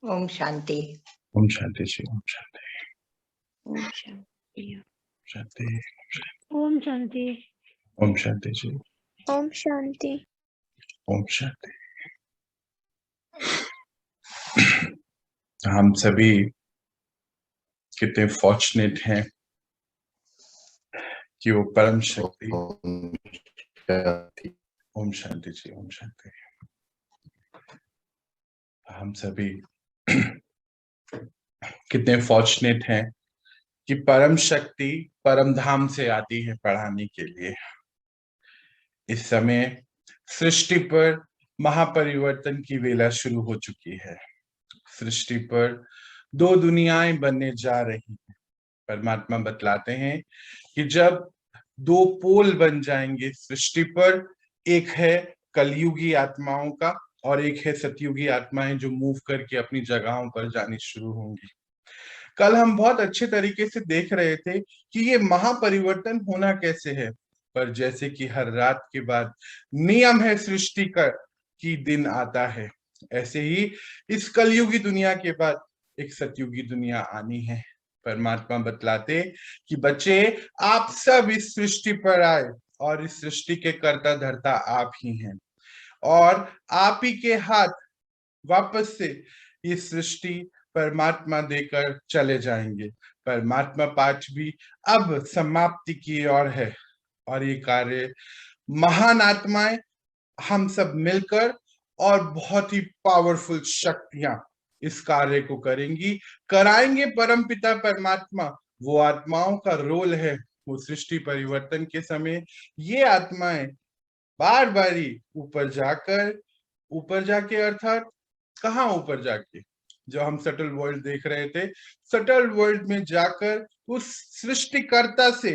ओम शांति। ओम शांति जी। ओम शांति। ओम शांति। शांति। ओम शांति। ओम शांति जी। ओम शांति। ओम शांति। हम सभी कितने फॉर्चुनेट हैं कि वो परम शक्ति। ओम शांति जी। ओम शांति। हम सभी कितने फॉर्चुनेट हैं कि परम शक्ति परम धाम से आती है पढ़ाने के लिए। इस समय सृष्टि पर महापरिवर्तन की वेला शुरू हो चुकी है। सृष्टि पर दो दुनियाएं बनने जा रही हैं। परमात्मा बतलाते हैं कि जब दो पोल बन जाएंगे सृष्टि पर, एक है कलयुगी आत्माओं का और एक है सतयुगी आत्माएं जो मूव करके अपनी जगहों पर जानी शुरू होंगी। कल हम बहुत अच्छे तरीके से देख रहे थे कि ये महापरिवर्तन होना कैसे है, पर जैसे कि हर रात के बाद नियम है सृष्टि का कि दिन आता है, ऐसे ही इस कलयुगी दुनिया के बाद एक सतयुगी दुनिया आनी है। परमात्मा बतलाते कि बच्चे आप सब इस सृष्टि पर आए और इस सृष्टि के कर्ता धर्ता आप ही हैं और आप ही के हाथ वापस से ये सृष्टि परमात्मा देकर चले जाएंगे। परमात्मा पाठ भी अब समाप्ति की ओर है और ये कार्य महान आत्माएं हम सब मिलकर और बहुत ही पावरफुल शक्तियां इस कार्य को करेंगी, कराएंगे। परम पिता परमात्मा, वो आत्माओं का रोल है वो सृष्टि परिवर्तन के समय ये आत्माएं बार बारी ऊपर जाके अर्थात कहाँ ऊपर जाके, जो हम सटल वर्ल्ड देख रहे थे, सटल वर्ल्ड में जाकर उस सृष्टिकर्ता से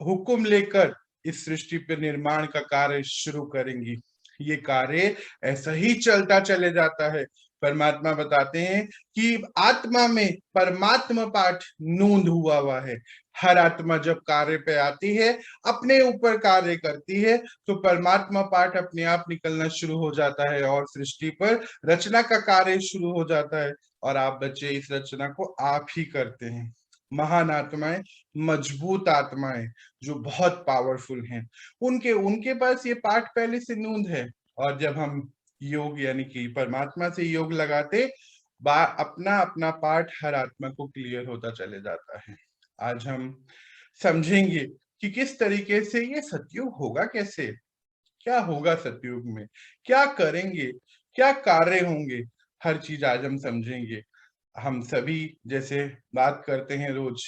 हुक्म लेकर इस सृष्टि पे निर्माण का कार्य शुरू करेंगी। ये कार्य ऐसा ही चलता चले जाता है। परमात्मा बताते हैं कि आत्मा में परमात्मा पाठ नूंद हुआ है। हर आत्मा जब कार्य पे आती है, अपने ऊपर कार्य करती है, तो परमात्मा पाठ अपने आप निकलना शुरू हो जाता है और सृष्टि पर रचना का कार्य शुरू हो जाता है। और आप बच्चे इस रचना को आप ही करते हैं। महान आत्माएं, मजबूत आत्माएं जो बहुत पावरफुल हैं, उनके पास ये पाठ पहले से नूंद है। और जब हम योग यानी कि परमात्मा से योग लगाते, अपना अपना पाठ हर आत्मा को क्लियर होता चले जाता है। आज हम समझेंगे कि किस तरीके से ये सतयुग होगा, कैसे क्या होगा सतयुग में, क्या करेंगे, क्या कार्य होंगे, हर चीज आज हम समझेंगे। हम सभी जैसे बात करते हैं रोज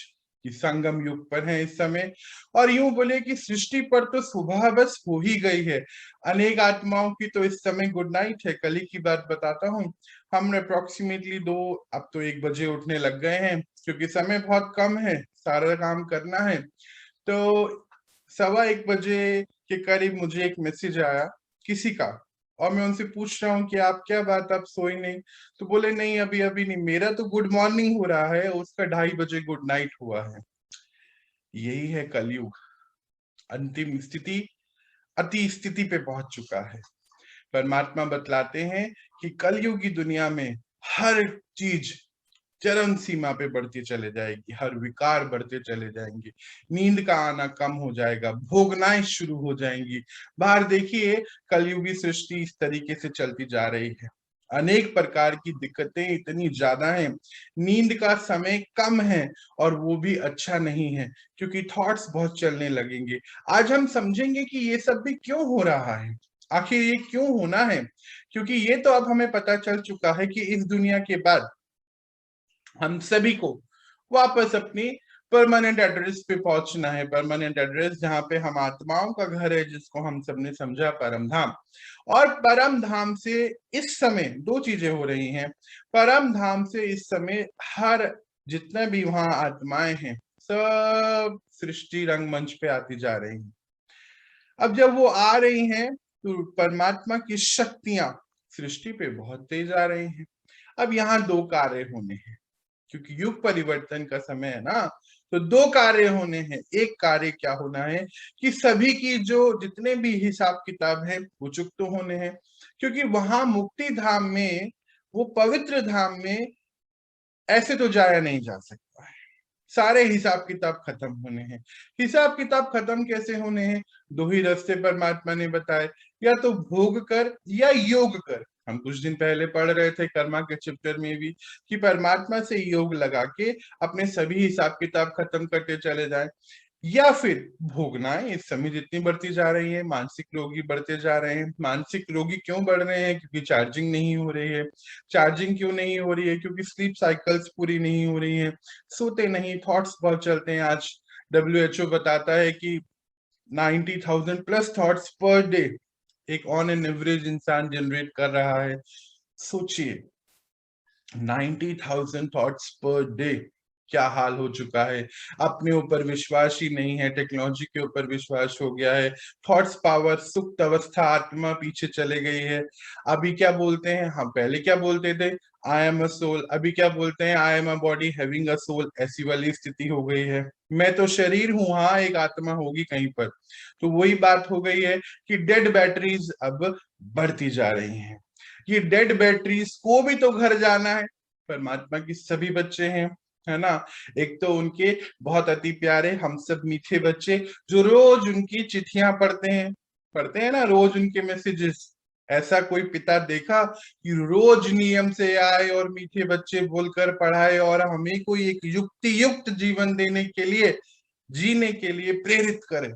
कि संगम युग पर है इस समय, और यूं बोले कि सृष्टि पर तो सुबह बस हो ही गई है। अनेक आत्माओं की तो इस समय गुड नाइट है। कल ही की बात बताता हूँ, हम अप्रोक्सीमेटली अब तो 1 बजे उठने लग गए हैं क्योंकि समय बहुत कम है, सारा काम करना है। तो 1:15 बजे के करीब मुझे एक मैसेज आया किसी का, और मैं उनसे पूछ रहा हूँ कि आप क्या बात, आप सोए नहीं? तो बोले नहीं, अभी नहीं, मेरा तो गुड मॉर्निंग हो रहा है, उसका 2:30 बजे गुड नाइट हुआ है। यही है कलयुग, अंतिम स्थिति, अति स्थिति पे पहुंच चुका है। परमात्मा बतलाते हैं कि कलयुग की दुनिया में हर चीज चरम सीमा पे बढ़ती चले जाएगी, हर विकार बढ़ते चले जाएंगे, नींद का आना कम हो जाएगा, भोगनाएं शुरू हो जाएंगी। बाहर देखिए, कलयुगी सृष्टि इस तरीके से चलती जा रही है। अनेक प्रकार की दिक्कतें इतनी ज्यादा हैं, नींद का समय कम है और वो भी अच्छा नहीं है क्योंकि थॉट्स बहुत चलने लगेंगे। आज हम समझेंगे कि ये सब भी क्यों हो रहा है, आखिर ये क्यों होना है। क्योंकि ये तो अब हमें पता चल चुका है कि इस दुनिया के बाद हम सभी को वापस अपनी परमानेंट एड्रेस पे पहुंचना है। परमानेंट एड्रेस जहां पे हम आत्माओं का घर है, जिसको हम सबने समझा परम धाम। और परम धाम से इस समय 2 चीजें हो रही हैं। परम धाम से इस समय हर जितने भी वहां आत्माएं हैं, सब सृष्टि रंगमंच पे आती जा रही हैं। अब जब वो आ रही हैं तो परमात्मा की शक्तियां सृष्टि पे बहुत तेज आ रही हैं। अब यहाँ 2 कार्य होने हैं, क्योंकि युग परिवर्तन का समय है ना, तो 2 कार्य होने हैं। एक कार्य क्या होना है कि सभी की जो जितने भी हिसाब किताब है वो चुकत होने हैं, क्योंकि वहां मुक्ति धाम में वो पवित्र धाम में ऐसे तो जाया नहीं जा सकता है। सारे हिसाब किताब खत्म होने हैं। हिसाब किताब खत्म कैसे होने हैं? दो ही रास्ते परमात्मा ने बताए, या तो भोग कर या योग कर। हम कुछ दिन पहले पढ़ रहे थे कर्मा के चैप्टर में भी कि परमात्मा से योग लगा के अपने सभी हिसाब किताब खत्म करते चले जाएं, या फिर भोगना है। इस समय जितनी बढ़ती जा रही है, मानसिक रोगी बढ़ते जा रहे हैं। मानसिक रोगी क्यों बढ़ रहे हैं? क्योंकि चार्जिंग नहीं हो रही है। चार्जिंग क्यों नहीं हो रही है? क्योंकि स्लीप साइकिल्स पूरी नहीं हो रही है, सोते नहीं, थॉट्स बहुत चलते हैं। आज WHO बताता है कि 90,000 प्लस थॉट्स पर डे एक ऑन एन एवरेज इंसान जनरेट कर रहा है। सोचिए 90,000 थॉट्स पर डे, क्या हाल हो चुका है। अपने ऊपर विश्वास ही नहीं है, टेक्नोलॉजी के ऊपर विश्वास हो गया है। थॉट्स पावर, सुप्त अवस्था, आत्मा पीछे चले गई है। अभी क्या बोलते हैं हम? पहले क्या बोलते थे? I am a soul. अभी क्या बोलते हैं? I am a body having a soul. ऐसी वाली स्थिति हो गई है। मैं तो शरीर हूं, हाँ एक आत्मा होगी कहीं पर। तो वही बात हो गई है कि डेड बैटरीज अब बढ़ती जा रही हैं। ये डेड बैटरीज को भी तो घर जाना है। परमात्मा की सभी बच्चे हैं, है ना। एक तो उनके बहुत अति प्यारे हम सब मीठे बच्चे, जो रोज उनकी चिट्ठियां पढ़ते हैं ना, रोज उनके मैसेजेस। ऐसा कोई पिता देखा कि रोज नियम से आए और मीठे बच्चे बोलकर पढ़ाए और हमें कोई एक युक्ति युक्त जीवन देने के लिए, जीने के लिए प्रेरित करे?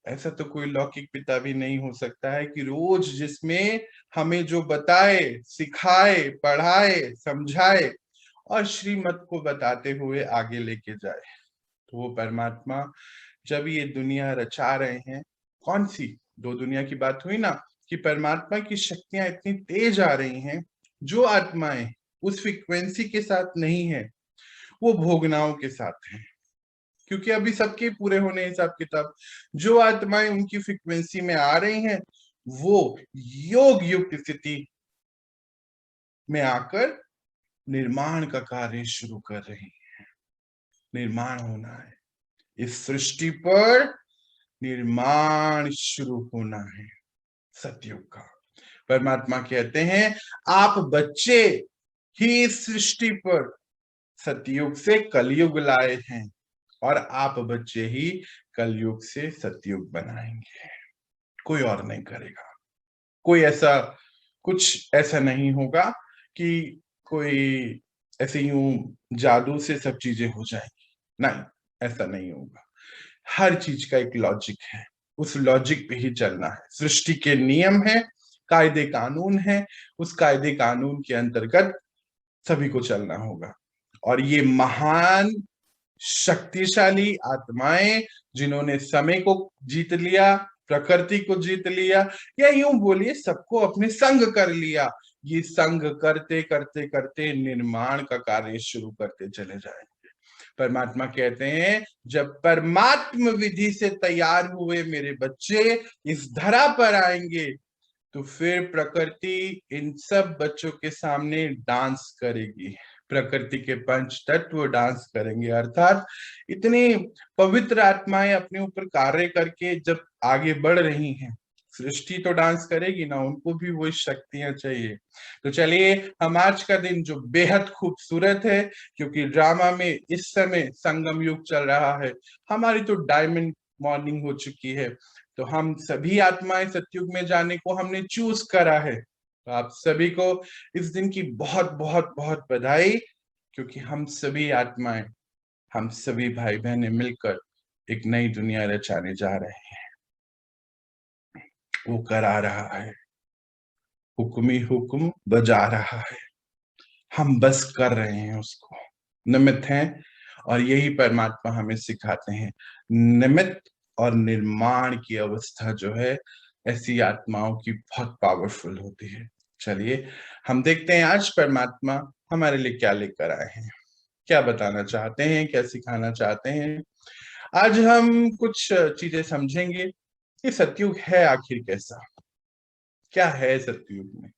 ऐसा तो कोई लौकिक पिता भी नहीं हो सकता है कि रोज जिसमें हमें जो बताए, सिखाए, पढ़ाए, समझाए और श्रीमत को बताते हुए आगे लेके जाए। तो वो परमात्मा जब ये दुनिया रचा रहे हैं, कौन सी दो दुनिया की बात हुई ना, कि परमात्मा की शक्तियां इतनी तेज आ रही हैं, जो आत्माएं उस फ्रीक्वेंसी के साथ नहीं है, वो भोगनाओं के साथ हैं। क्योंकि अभी सबके पूरे होने हिसाब किताब, जो आत्माएं उनकी फ्रीक्वेंसी में आ रही हैं, वो योग युक्त स्थिति में आकर निर्माण का कार्य शुरू कर रही है। निर्माण होना है इस सृष्टि पर, निर्माण शुरू होना है सतयुग का। परमात्मा कहते हैं आप बच्चे ही इस सृष्टि पर सतयुग से कलयुग लाए हैं, और आप बच्चे ही कलयुग से सतयुग बनाएंगे। कोई और नहीं करेगा। कोई ऐसा कुछ ऐसा नहीं होगा कि कोई ऐसे यूं जादू से सब चीजें हो जाएंगी। नहीं, ऐसा नहीं होगा। हर चीज का एक लॉजिक है, उस लॉजिक पे ही चलना है। सृष्टि के नियम है, कायदे कानून है, उस कायदे कानून के अंतर्गत सभी को चलना होगा। और ये महान शक्तिशाली आत्माएं, जिन्होंने समय को जीत लिया, प्रकृति को जीत लिया, या यूं बोलिए सबको अपने संग कर लिया, ये संग करते करते करते निर्माण का कार्य शुरू करते चले जाएंगे। परमात्मा कहते हैं जब परमात्म विधि से तैयार हुए मेरे बच्चे इस धरा पर आएंगे, तो फिर प्रकृति इन सब बच्चों के सामने डांस करेगी। प्रकृति के पंच तत्व डांस करेंगे, अर्थात इतनी पवित्र आत्माएं अपने ऊपर कार्य करके जब आगे बढ़ रही हैं, सृष्टि तो डांस करेगी ना, उनको भी वही शक्तियां चाहिए। तो चलिए, हम आज का दिन जो बेहद खूबसूरत है, क्योंकि ड्रामा में इस समय संगम युग चल रहा है, हमारी तो डायमंड मॉर्निंग हो चुकी है, तो हम सभी आत्माएं सतयुग में जाने को हमने चूज करा है। तो आप सभी को इस दिन की बहुत बहुत बहुत बधाई, क्योंकि हम सभी आत्माएं, हम सभी भाई बहनें मिलकर एक नई दुनिया रचाने जा रहे हैं। वो करा रहा है, हुक्मी हुक्म बजा रहा है, हम बस कर रहे हैं, उसको निमित्त हैं। और यही परमात्मा हमें सिखाते हैं, निमित्त और निर्माण की अवस्था जो है, ऐसी आत्माओं की बहुत पावरफुल होती है। चलिए, हम देखते हैं आज परमात्मा हमारे लिए क्या लेकर आए हैं, क्या बताना चाहते हैं, क्या सिखाना चाहते हैं। आज हम कुछ चीजें समझेंगे कि सतयुग है आखिर कैसा, क्या है सतयुग में,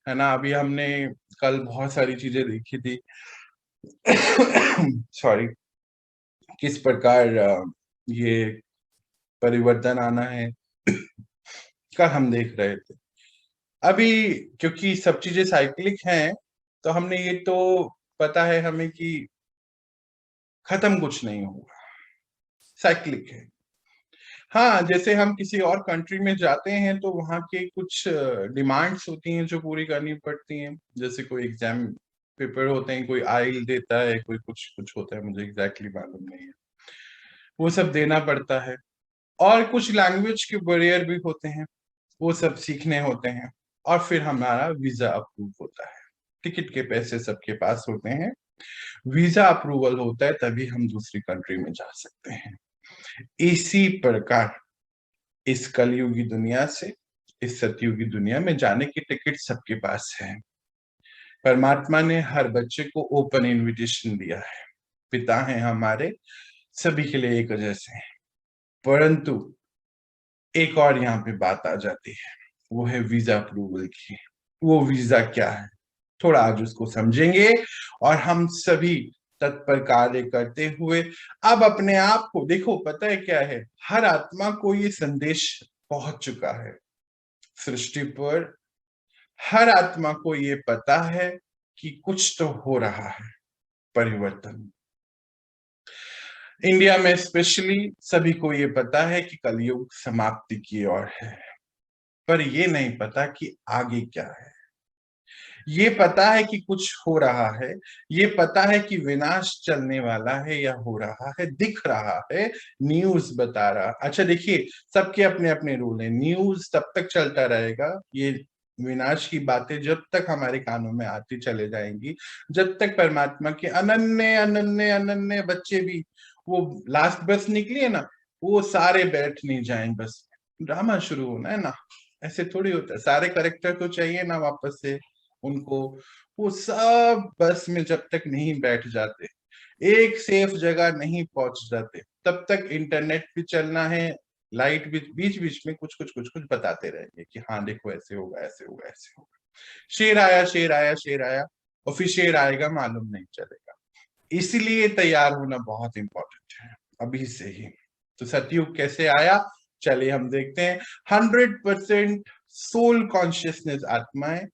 है ना। अभी हमने कल बहुत सारी चीजें देखी थी सॉरी, किस प्रकार ये परिवर्तन आना है, कल हम देख रहे थे। अभी क्योंकि सब चीजें साइक्लिक हैं, तो हमने ये तो पता है हमें कि खत्म कुछ नहीं होगा, साइक्लिक है। हाँ, जैसे हम किसी और कंट्री में जाते हैं तो वहाँ के कुछ डिमांड्स होती हैं जो पूरी करनी पड़ती हैं। जैसे कोई एग्जाम पेपर होते हैं, कोई आइल देता है, कोई कुछ कुछ होता है, मुझे एग्जैक्टली मालूम नहीं है, वो सब देना पड़ता है। और कुछ लैंग्वेज के बैरियर भी होते हैं, वो सब सीखने होते हैं। और फिर हमारा वीजा अप्रूव होता है। टिकट के पैसे सबके पास होते हैं, वीजा अप्रूवल होता है, तभी हम दूसरी कंट्री में जा सकते हैं। इसी प्रकार इस कलयुगी दुनिया से इस सतयुगी दुनिया में जाने की टिकट सबके पास है। परमात्मा ने हर बच्चे को ओपन इनविटेशन दिया है। पिता हैं हमारे, सभी के लिए एक जैसे हैं। परंतु एक और यहाँ पे बात आ जाती है, वो है वीजा अप्रूवल की। वो वीजा क्या है, थोड़ा आज उसको समझेंगे। और हम सभी तत्पर कार्य करते हुए अब अपने आप को देखो, पता है क्या है, हर आत्मा को ये संदेश पहुंच चुका है सृष्टि पर। हर आत्मा को ये पता है कि कुछ तो हो रहा है परिवर्तन। इंडिया में स्पेशली सभी को ये पता है कि कलयुग समाप्ति की ओर है, पर ये नहीं पता कि आगे क्या है। ये पता है कि कुछ हो रहा है, ये पता है कि विनाश चलने वाला है या हो रहा है, दिख रहा है, न्यूज बता रहा। अच्छा देखिए, सबके अपने अपने रूल है। न्यूज तब तक चलता रहेगा, ये विनाश की बातें जब तक हमारे कानों में आती चले जाएंगी, जब तक परमात्मा के अनन्य अनन्य अनन्य बच्चे भी, वो लास्ट बस निकली है ना, वो सारे बैठ नहीं जाए बस। ड्रामा शुरू होना है ना, ऐसे थोड़ी होता है। सारे करेक्टर तो चाहिए ना वापस से उनको, वो सब बस में जब तक नहीं बैठ जाते, एक सेफ जगह नहीं पहुंच जाते, तब तक इंटरनेट भी चलना है, लाइट भी बीच बीच में कुछ कुछ कुछ कुछ बताते रहेंगे कि हाँ देखो ऐसे होगा ऐसे होगा ऐसे होगा। शेर आया शेर आया शेर आया, और फिर शेर आएगा मालूम नहीं चलेगा। इसलिए तैयार होना बहुत इंपॉर्टेंट है अभी से ही। तो सतयुग कैसे आया, चलिए हम देखते हैं। 100% सोल कॉन्शियसनेस आत्माएं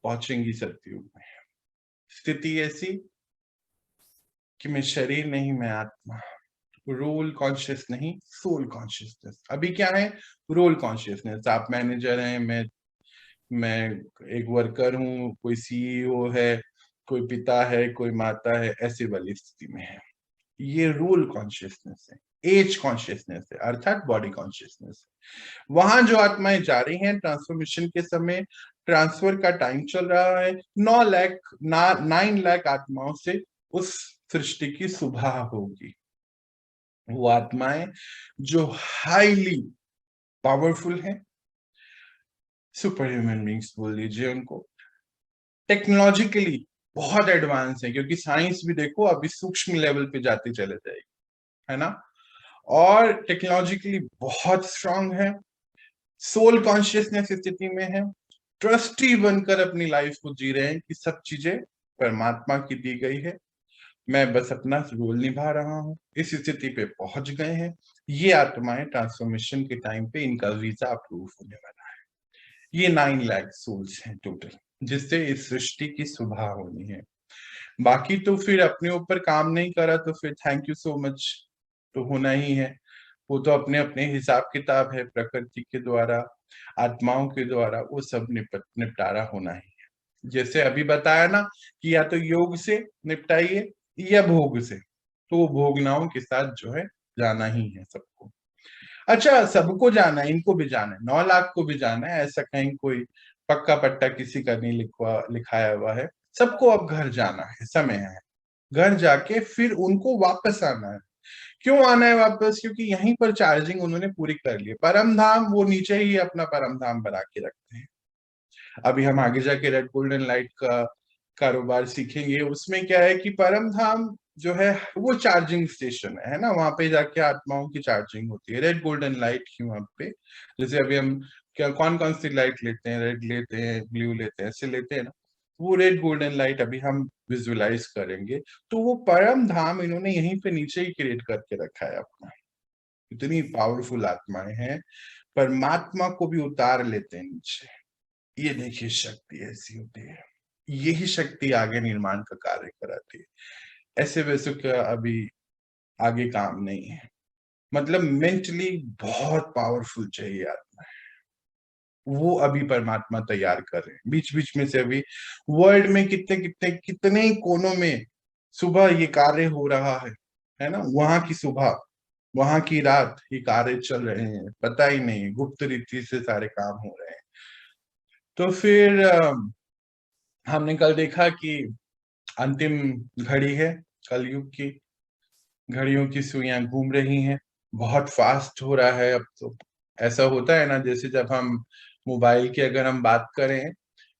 पहुंचेंगी सतयुग में। स्थिति ऐसी कि मैं शरीर नहीं, मैं आत्मा। रोल कॉन्शियस नहीं, सोल कॉन्शियसनेस। अभी क्या है, रोल कॉन्शियसनेस। आप मैनेजर हैं, मैं एक वर्कर हूँ, कोई सीईओ है, कोई पिता है, कोई माता है, ऐसी वाली स्थिति में है। ये रोल कॉन्शियसनेस है। एज कॉन्शियसनेस है, अर्थात बॉडी कॉन्शियसनेस है। वहां जो आत्माएं जा रही हैं ट्रांसफॉर्मेशन के समय, ट्रांसफर का टाइम चल रहा है, 9 लाख आत्माओं से उस सृष्टि की सुबह होगी। वो आत्माएं जो हाईली पावरफुल हैं, सुपर ह्यूमन बींग्स बोल लीजिए उनको, टेक्नोलॉजिकली बहुत एडवांस है, क्योंकि साइंस भी देखो अभी सूक्ष्म लेवल पे जाती चले जाएगी, है ना। और टेक्नोलॉजिकली बहुत स्ट्रांग है, सोल कॉन्शियसनेस स्थिति में है, ट्रस्टी बनकर अपनी लाइफ को जी रहे हैं कि सब चीजें परमात्मा की दी गई है, मैं बस अपना रोल निभा रहा हूँ। इस स्थिति पे पहुंच गए हैं। ये आत्माएं ट्रांसफॉर्मेशन के टाइम पे इनका वीजा अप्रूव होने वाला है। ये 9 लाख सोल्स हैं टोटल, जिससे इस सृष्टि की सुबह होनी है। बाकी तो फिर अपने ऊपर काम नहीं करा तो फिर थैंक यू सो मच, तो होना ही है। वो तो अपने अपने हिसाब किताब है, प्रकृति के द्वारा, आत्माओं के द्वारा वो सब निपटारा होना ही है। जैसे अभी बताया ना कि या तो योग से निपटाइए या भोग से, तो वो भोगनाओं के साथ जो है जाना ही है सबको। अच्छा, सबको जाना है, इनको भी जाना है, 9 लाख को भी जाना है, ऐसा कहीं कोई पक्का पट्टा किसी का नहीं लिखाया हुआ है। सबको अब घर जाना है, समय है। घर जाके फिर उनको वापस आना है। क्यों आना है वापस, क्योंकि यहीं पर चार्जिंग उन्होंने पूरी कर ली है। परम धाम वो नीचे ही अपना परम धाम बना के रखते हैं। अभी हम आगे जाके रेड गोल्डन लाइट का कारोबार सीखेंगे। उसमें क्या है कि परम धाम जो है वो चार्जिंग स्टेशन है ना, वहां पे जाके आत्माओं की चार्जिंग होती है। रेड गोल्डन लाइट की वहां पे, जैसे अभी हम क्या कौन कौन सी लाइट लेते हैं, रेड लेते हैं, ब्लू लेते हैं, ऐसे लेते हैं ना, वो रेड गोल्डन लाइट अभी हम विजुअलाइज करेंगे। तो वो परम धाम इन्होंने यहीं पे नीचे ही क्रिएट करके रखा है अपना। इतनी पावरफुल आत्माएं हैं, परमात्मा को भी उतार लेते हैं नीचे। ये देखिए शक्ति ऐसी होती है, यही शक्ति आगे निर्माण का कार्य कराती है। ऐसे वैसे का अभी आगे काम नहीं है। मतलब मेंटली बहुत पावरफुल चाहिए आत्मा, वो अभी परमात्मा तैयार कर रहे हैं। बीच बीच में से अभी वर्ल्ड में कितने कितने कितने ही कोनों में सुबह ये कार्य हो रहा है ना, वहां की सुबह वहां की रात ये कार्य चल रहे हैं, पता ही नहीं, गुप्त रीति से सारे काम हो रहे हैं। तो फिर हमने कल देखा कि अंतिम घड़ी है, कलयुग की घड़ियों की सुइयां घूम रही हैं, बहुत फास्ट हो रहा है अब तो। ऐसा होता है ना, जैसे जब हम मोबाइल की अगर हम बात करें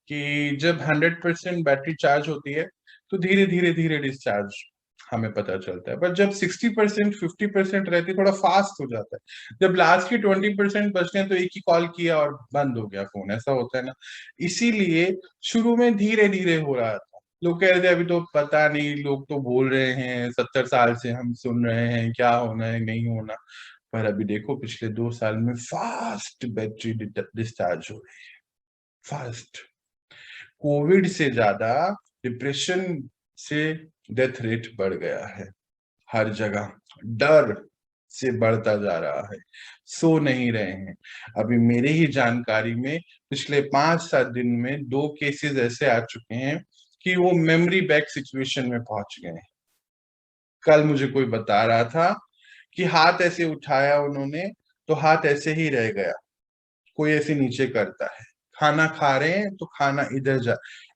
कि जब 100% बैटरी चार्ज होती है तो धीरे धीरे धीरे डिस्चार्ज हमें पता चलता है, पर जब 60% 50% रहती है थोड़ा फास्ट हो जाता है। जब लास्ट की 20% बचते हैं तो एक ही कॉल किया और बंद हो गया फोन, ऐसा होता है ना। इसीलिए शुरू में धीरे धीरे हो रहा था, लोग कह रहे थे अभी तो पता नहीं, लोग तो बोल रहे हैं 70 साल से हम सुन रहे हैं क्या होना है नहीं होना, पर अभी देखो पिछले 2 साल में फास्ट बैटरी डिस्चार्ज हो रही है, फास्ट। कोविड से ज्यादा डिप्रेशन से डेथ रेट बढ़ गया है, हर जगह डर से बढ़ता जा रहा है, सो नहीं रहे हैं। अभी मेरे ही जानकारी में पिछले 5-7 दिन में 2 केसेस ऐसे आ चुके हैं कि वो मेमोरी बैक सिचुएशन में पहुंच गए हैं। कल मुझे कोई बता रहा था कि हाथ ऐसे उठाया उन्होंने तो हाथ ऐसे ही रह गया, कोई ऐसे नीचे करता है, खाना खा रहे हैं तो खाना इधर जा,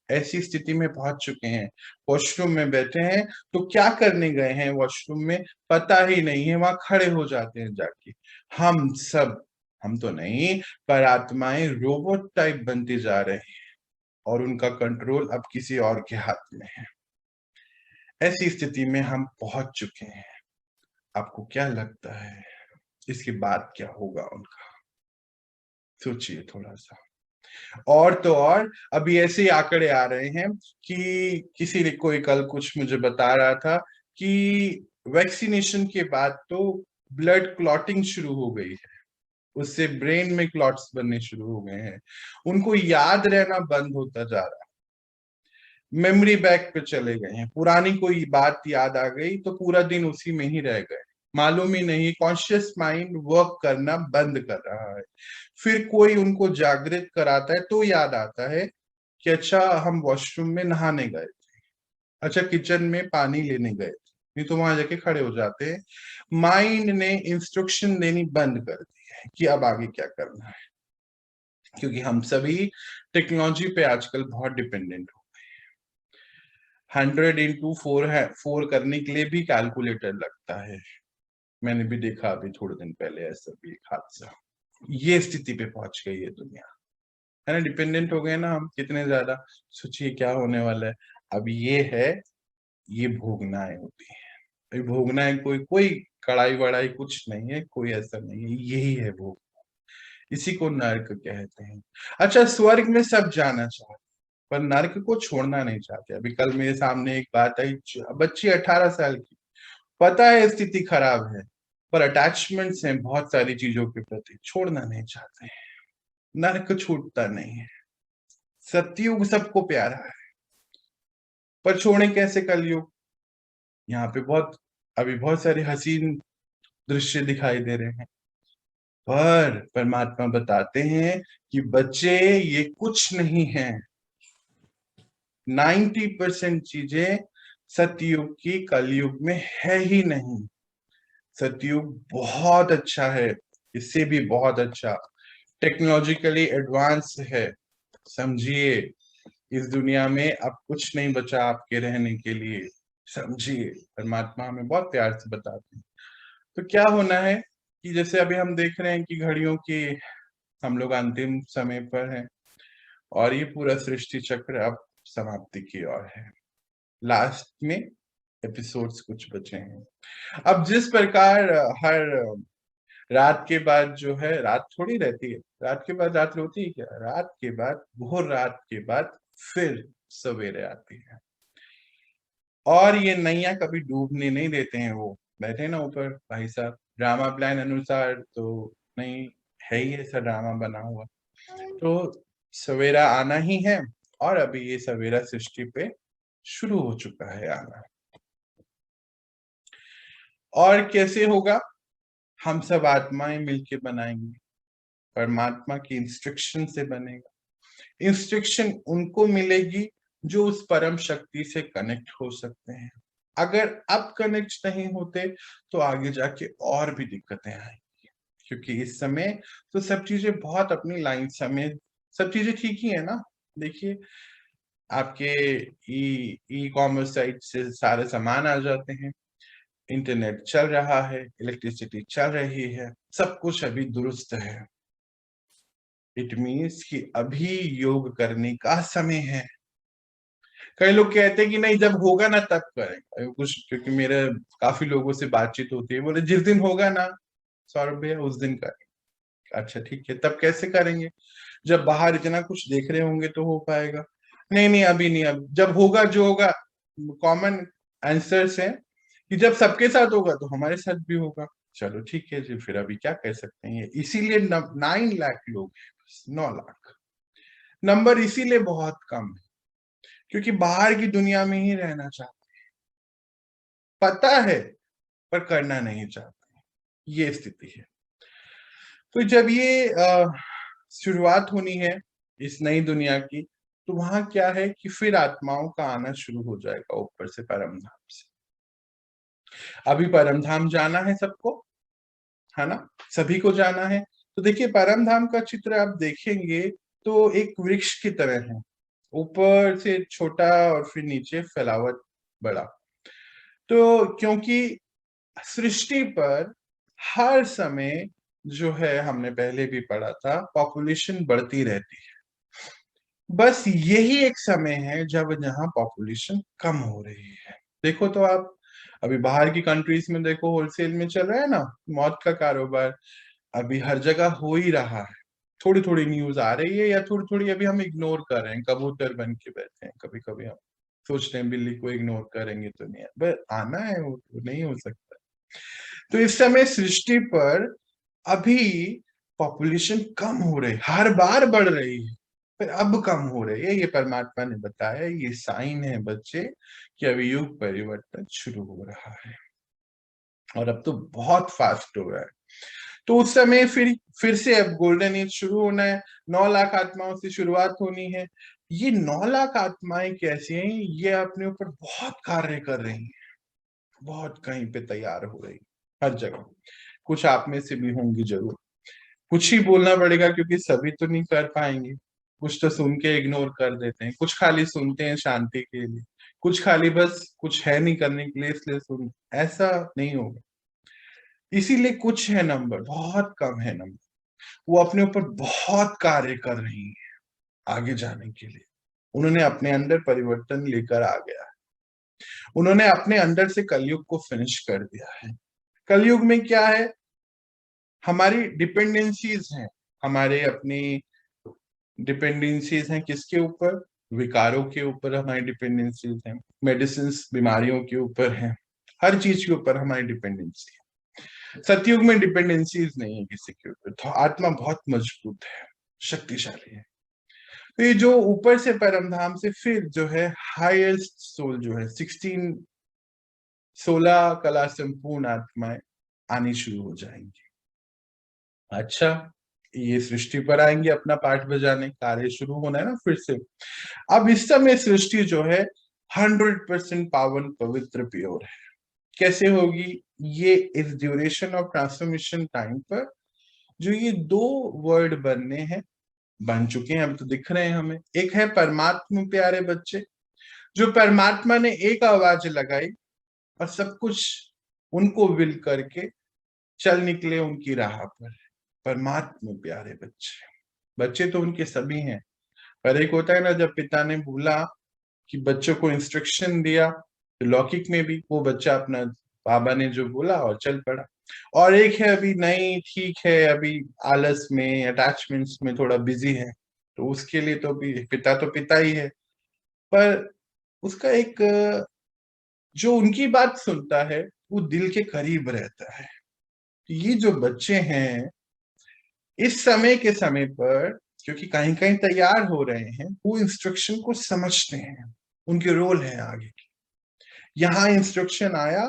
ऐसी स्थिति में पहुंच चुके हैं। वॉशरूम में बैठे हैं तो क्या करने गए हैं वॉशरूम में पता ही नहीं है, वहां खड़े हो जाते हैं जाके। हम सब, हम तो नहीं, पर आत्माएं रोबोट टाइप बनते जा रहे हैं और उनका कंट्रोल अब किसी और के हाथ में है। ऐसी स्थिति में हम पहुंच चुके हैं। आपको क्या लगता है इसके बाद क्या होगा उनका? सोचिए थोड़ा सा। और तो और अभी ऐसे ही आंकड़े आ रहे हैं कि किसी ने, कोई कल कुछ मुझे बता रहा था कि वैक्सीनेशन के बाद तो ब्लड क्लॉटिंग शुरू हो गई है, उससे ब्रेन में क्लॉट्स बनने शुरू हो गए हैं, उनको याद रहना बंद होता जा रहा है, मेमोरी बैक पे चले गए हैं, पुरानी कोई बात याद आ गई तो पूरा दिन उसी में ही रह गए, मालूम ही नहीं, कॉन्शियस माइंड वर्क करना बंद कर रहा है। फिर कोई उनको जागृत कराता है तो याद आता है कि अच्छा हम वॉशरूम में नहाने गए थे, अच्छा किचन में पानी लेने गए थे, नहीं तो वहां जाके खड़े हो जाते हैं। माइंड ने इंस्ट्रक्शन देनी बंद कर दी है कि अब आगे क्या करना है, क्योंकि हम सभी टेक्नोलॉजी पे आजकल बहुत डिपेंडेंट हो। 100 into 4 है, 4 करने के लिए भी कैलकुलेटर लगता है, मैंने भी देखा अभी थोड़े दिन पहले ऐसा भी एक हादसा। ये स्थिति पे पहुंच गई है दुनिया, है ना, डिपेंडेंट हो गए ना हम कितने ज्यादा। सोचिए क्या होने वाला है। अब ये है, ये भोगनाएं होती है, अभी भोगनाएं कोई कोई कड़ाई वड़ाई कुछ नहीं है, कोई ऐसा नहीं है, यही है भोग, इसी को नर्क कहते हैं। अच्छा स्वर्ग में सब जाना चाहते पर नर्क को छोड़ना नहीं चाहते। अभी कल मेरे सामने एक बात आई, बच्ची 18 साल की, पता है स्थिति खराब है, पर अटैचमेंट्स हैं बहुत सारी चीजों के प्रति, छोड़ना नहीं चाहते हैं। नर्क छूटता नहीं है, सतयुग सबको प्यारा है, पर छोड़े कैसे कलयुग। यहाँ पे बहुत, अभी बहुत सारे हसीन दृश्य दिखाई दे रहे हैं, पर परमात्मा बताते हैं कि बच्चे ये कुछ नहीं है, 90% चीजें सतयुग की कलयुग में है ही नहीं। सतयुग बहुत अच्छा है, इससे भी बहुत अच्छा, टेक्नोलॉजिकली एडवांस है। समझिए इस दुनिया में अब कुछ नहीं बचा आपके रहने के लिए, समझिए, परमात्मा हमें बहुत प्यार से बताते हैं। तो क्या होना है कि जैसे अभी हम देख रहे हैं कि घड़ियों की, हम लोग अंतिम समय पर हैं और ये पूरा सृष्टि चक्र अब समाप्ति की ओर है, लास्ट में एपिसोड्स कुछ बचे हैं। अब जिस प्रकार हर रात के बाद जो है, रात थोड़ी रहती है, रात के बाद रात होती है क्या, रात के बाद, घोर रात के बाद फिर सवेरे आती है, और ये नैया कभी डूबने नहीं देते हैं। वो बैठे ना ऊपर भाई साहब, ड्रामा प्लान अनुसार तो नहीं, है ही ऐसा ड्रामा बना हुआ, तो सवेरा आना ही है, और अभी ये सवेरा सृष्टि पे शुरू हो चुका है आना। और कैसे होगा? हम सब आत्माएं मिलके बनाएंगे, परमात्मा की इंस्ट्रक्शन से बनेगा। इंस्ट्रक्शन उनको मिलेगी जो उस परम शक्ति से कनेक्ट हो सकते हैं। अगर अब कनेक्ट नहीं होते तो आगे जाके और भी दिक्कतें आएंगी, क्योंकि इस समय तो सब चीजें बहुत अपनी लाइन समय, सब चीजें ठीक ही है ना। देखिए, आपके ई कॉमर्स साइट से सारे सामान आ जाते हैं, इंटरनेट चल रहा है, इलेक्ट्रिसिटी चल रही है, सब कुछ अभी दुरुस्त है। इट मीन्स कि अभी योग करने का समय है। कई लोग कहते हैं कि नहीं, जब होगा ना तब करेंगे कुछ, क्योंकि मेरे काफी लोगों से बातचीत होती है, बोले जिस दिन होगा ना सौरभ भैया उस दिन करेंगे। अच्छा ठीक है, तब कैसे करेंगे? जब बाहर इतना कुछ देख रहे होंगे तो हो पाएगा। नहीं नहीं, अभी नहीं, अब जब होगा जो होगा। कॉमन आंसर्स है कि जब सबके साथ होगा तो हमारे साथ भी होगा। चलो ठीक है जी, फिर अभी क्या कह सकते हैं। इसीलिए 9 लाख लोग हैं, 9 लाख नंबर इसीलिए बहुत कम है, क्योंकि बाहर की दुनिया में ही रहना चाहते हैं, पता है पर करना नहीं चाहते, ये स्थिति है। तो जब ये शुरुआत होनी है इस नई दुनिया की, तो वहां क्या है कि फिर आत्माओं का आना शुरू हो जाएगा ऊपर से, परम धाम से। अभी परम धाम जाना है सबको, है ना, सभी को जाना है। तो देखिए, परम धाम का चित्र आप देखेंगे तो एक वृक्ष की तरह है, ऊपर से छोटा और फिर नीचे फैलावट बड़ा। तो क्योंकि सृष्टि पर हर समय जो है, हमने पहले भी पढ़ा था, पॉपुलेशन बढ़ती रहती है। बस यही एक समय है जब जहां पॉपुलेशन कम हो रही है। देखो तो आप अभी बाहर की कंट्रीज में देखो, होलसेल में चल रहा है ना मौत का कारोबार, अभी हर जगह हो ही रहा है। थोड़ी थोड़ी न्यूज आ रही है, या थोड़ी थोड़ी अभी हम इग्नोर कर रहे हैं, कबूतर बन के बैठे हैं। कभी कभी हम सोचते हैं बिल्ली को इग्नोर करेंगे तो नहीं, बस आना है, वो नहीं हो सकता। तो इस समय सृष्टि पर अभी पॉपुलेशन कम हो रही, हर बार बढ़ रही है, पर अब कम हो रही है। ये परमात्मा ने बताया, ये साइन है बच्चे कि अभी युग परिवर्तन शुरू हो रहा है, और अब तो बहुत फास्ट हो रहा है। तो उस समय फिर से अब गोल्डन एज शुरू होना है, 9 लाख आत्माओं से शुरुआत होनी है। ये 9 लाख आत्माएं कैसी हैं? ये अपने ऊपर बहुत कार्य कर रही हैं, बहुत कहीं पे तैयार हो रही, हर जगह। कुछ आप में से भी होंगी जरूर। कुछ ही बोलना पड़ेगा, क्योंकि सभी तो नहीं कर पाएंगे। कुछ तो सुन के इग्नोर कर देते हैं, कुछ खाली सुनते हैं शांति के लिए, कुछ खाली बस कुछ है नहीं करने के लिए इसलिए सुन, ऐसा नहीं होगा। इसीलिए कुछ है नंबर, बहुत कम है नंबर, वो अपने ऊपर बहुत कार्य कर रही है आगे जाने के लिए। उन्होंने अपने अंदर परिवर्तन लेकर आ गया है, उन्होंने अपने अंदर से कलयुग को फिनिश कर दिया है। कलयुग में क्या है? हमारी डिपेंडेंसीज हैं, हमारे अपनी डिपेंडेंसीज हैं किसके ऊपर? विकारों के ऊपर हमारी डिपेंडेंसीज हैं, मेडिसिन बीमारियों के ऊपर है, हर चीज के ऊपर हमारी डिपेंडेंसी है। सतयुग में डिपेंडेंसीज नहीं है किसी के ऊपर, तो आत्मा बहुत मजबूत है, शक्तिशाली है। तो ये जो ऊपर से परमधाम से फिर जो है हाईएस्ट सोल जो है 16 कला संपूर्ण आत्माएं आनी शुरू हो जाएंगी। अच्छा, ये सृष्टि पर आएंगे अपना पाठ बजाने, कार्य शुरू होना है ना फिर से। अब इस समय सृष्टि जो है 100% पावन पवित्र प्योर है। कैसे होगी ये? इस ड्यूरेशन ऑफ ट्रांसफॉर्मेशन टाइम पर जो ये 2 वर्ड बनने हैं, बन चुके हैं, अब तो दिख रहे हैं हमें। एक है परमात्मा प्यारे बच्चे, जो परमात्मा ने एक आवाज लगाई और सब कुछ उनको विल करके चल निकले उनकी राह पर। परमात्मा प्यारे बच्चे, बच्चे तो उनके सभी हैं, पर एक होता है ना, जब पिता ने बोला कि बच्चों को इंस्ट्रक्शन दिया, तो लौकिक में भी वो बच्चा अपना बाबा ने जो बोला और चल पड़ा। और एक है अभी नहीं, ठीक है, अभी आलस में, अटैचमेंट्स में थोड़ा बिजी है, तो उसके लिए तो भी पिता तो पिता ही है, पर उसका एक जो उनकी बात सुनता है वो दिल के करीब रहता है। ये जो बच्चे हैं इस समय के समय पर, क्योंकि कहीं कहीं तैयार हो रहे हैं, वो इंस्ट्रक्शन को समझते हैं, उनके रोल है आगे की। यहाँ इंस्ट्रक्शन आया,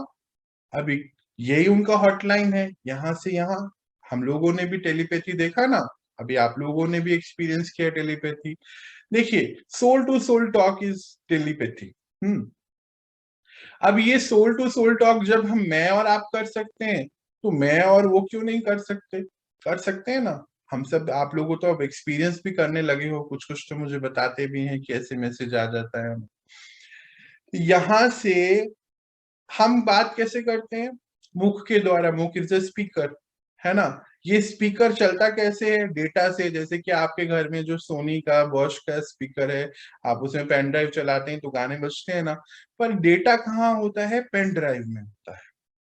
अभी यही उनका हॉटलाइन है, यहां से यहाँ। हम लोगों ने भी टेलीपैथी देखा ना, अभी आप लोगों ने भी एक्सपीरियंस किया टेलीपैथी। देखिए, soul to soul talk is telepathy. अब ये सोल टू सोल टॉक जब हम मैं और आप कर सकते हैं, तो मैं और वो क्यों नहीं कर सकते? कर सकते हैं ना। हम सब, आप लोगों तो अब एक्सपीरियंस भी करने लगे हो, कुछ कुछ तो मुझे बताते भी हैं कि ऐसे मैसेज आ जाता है। यहां से हम बात कैसे करते हैं? मुख के द्वारा। मुख इज अ स्पीकर, है ना। ये स्पीकर चलता कैसे है? डेटा से। जैसे कि आपके घर में जो सोनी का बॉश का स्पीकर है, आप उसमें पेन ड्राइव चलाते हैं तो गाने बजते हैं ना। पर डेटा कहाँ होता है? पेन ड्राइव में होता है,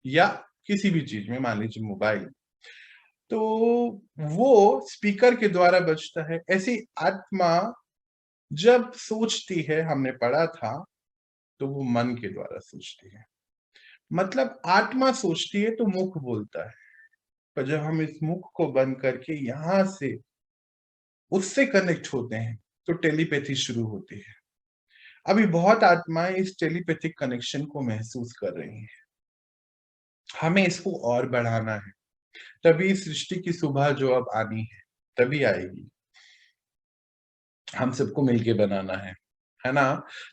या किसी भी चीज में, मान लीजिए मोबाइल। तो वो स्पीकर के द्वारा बजता है। ऐसी आत्मा जब सोचती है, हमने पढ़ा था, तो वो मन के द्वारा सोचती है। मतलब आत्मा सोचती है तो मुख बोलता है, पर जब हम इस मुख को बंद करके यहां से उससे कनेक्ट होते हैं, तो टेलीपैथी शुरू होती है। अभी बहुत आत्माएं इस टेलीपैथिक कनेक्शन को महसूस कर रही हैं। हमें इसको और बढ़ाना है, तभी सृष्टि की सुबह जो अब आनी है, तभी आएगी। हम सबको मिलके बनाना है ना।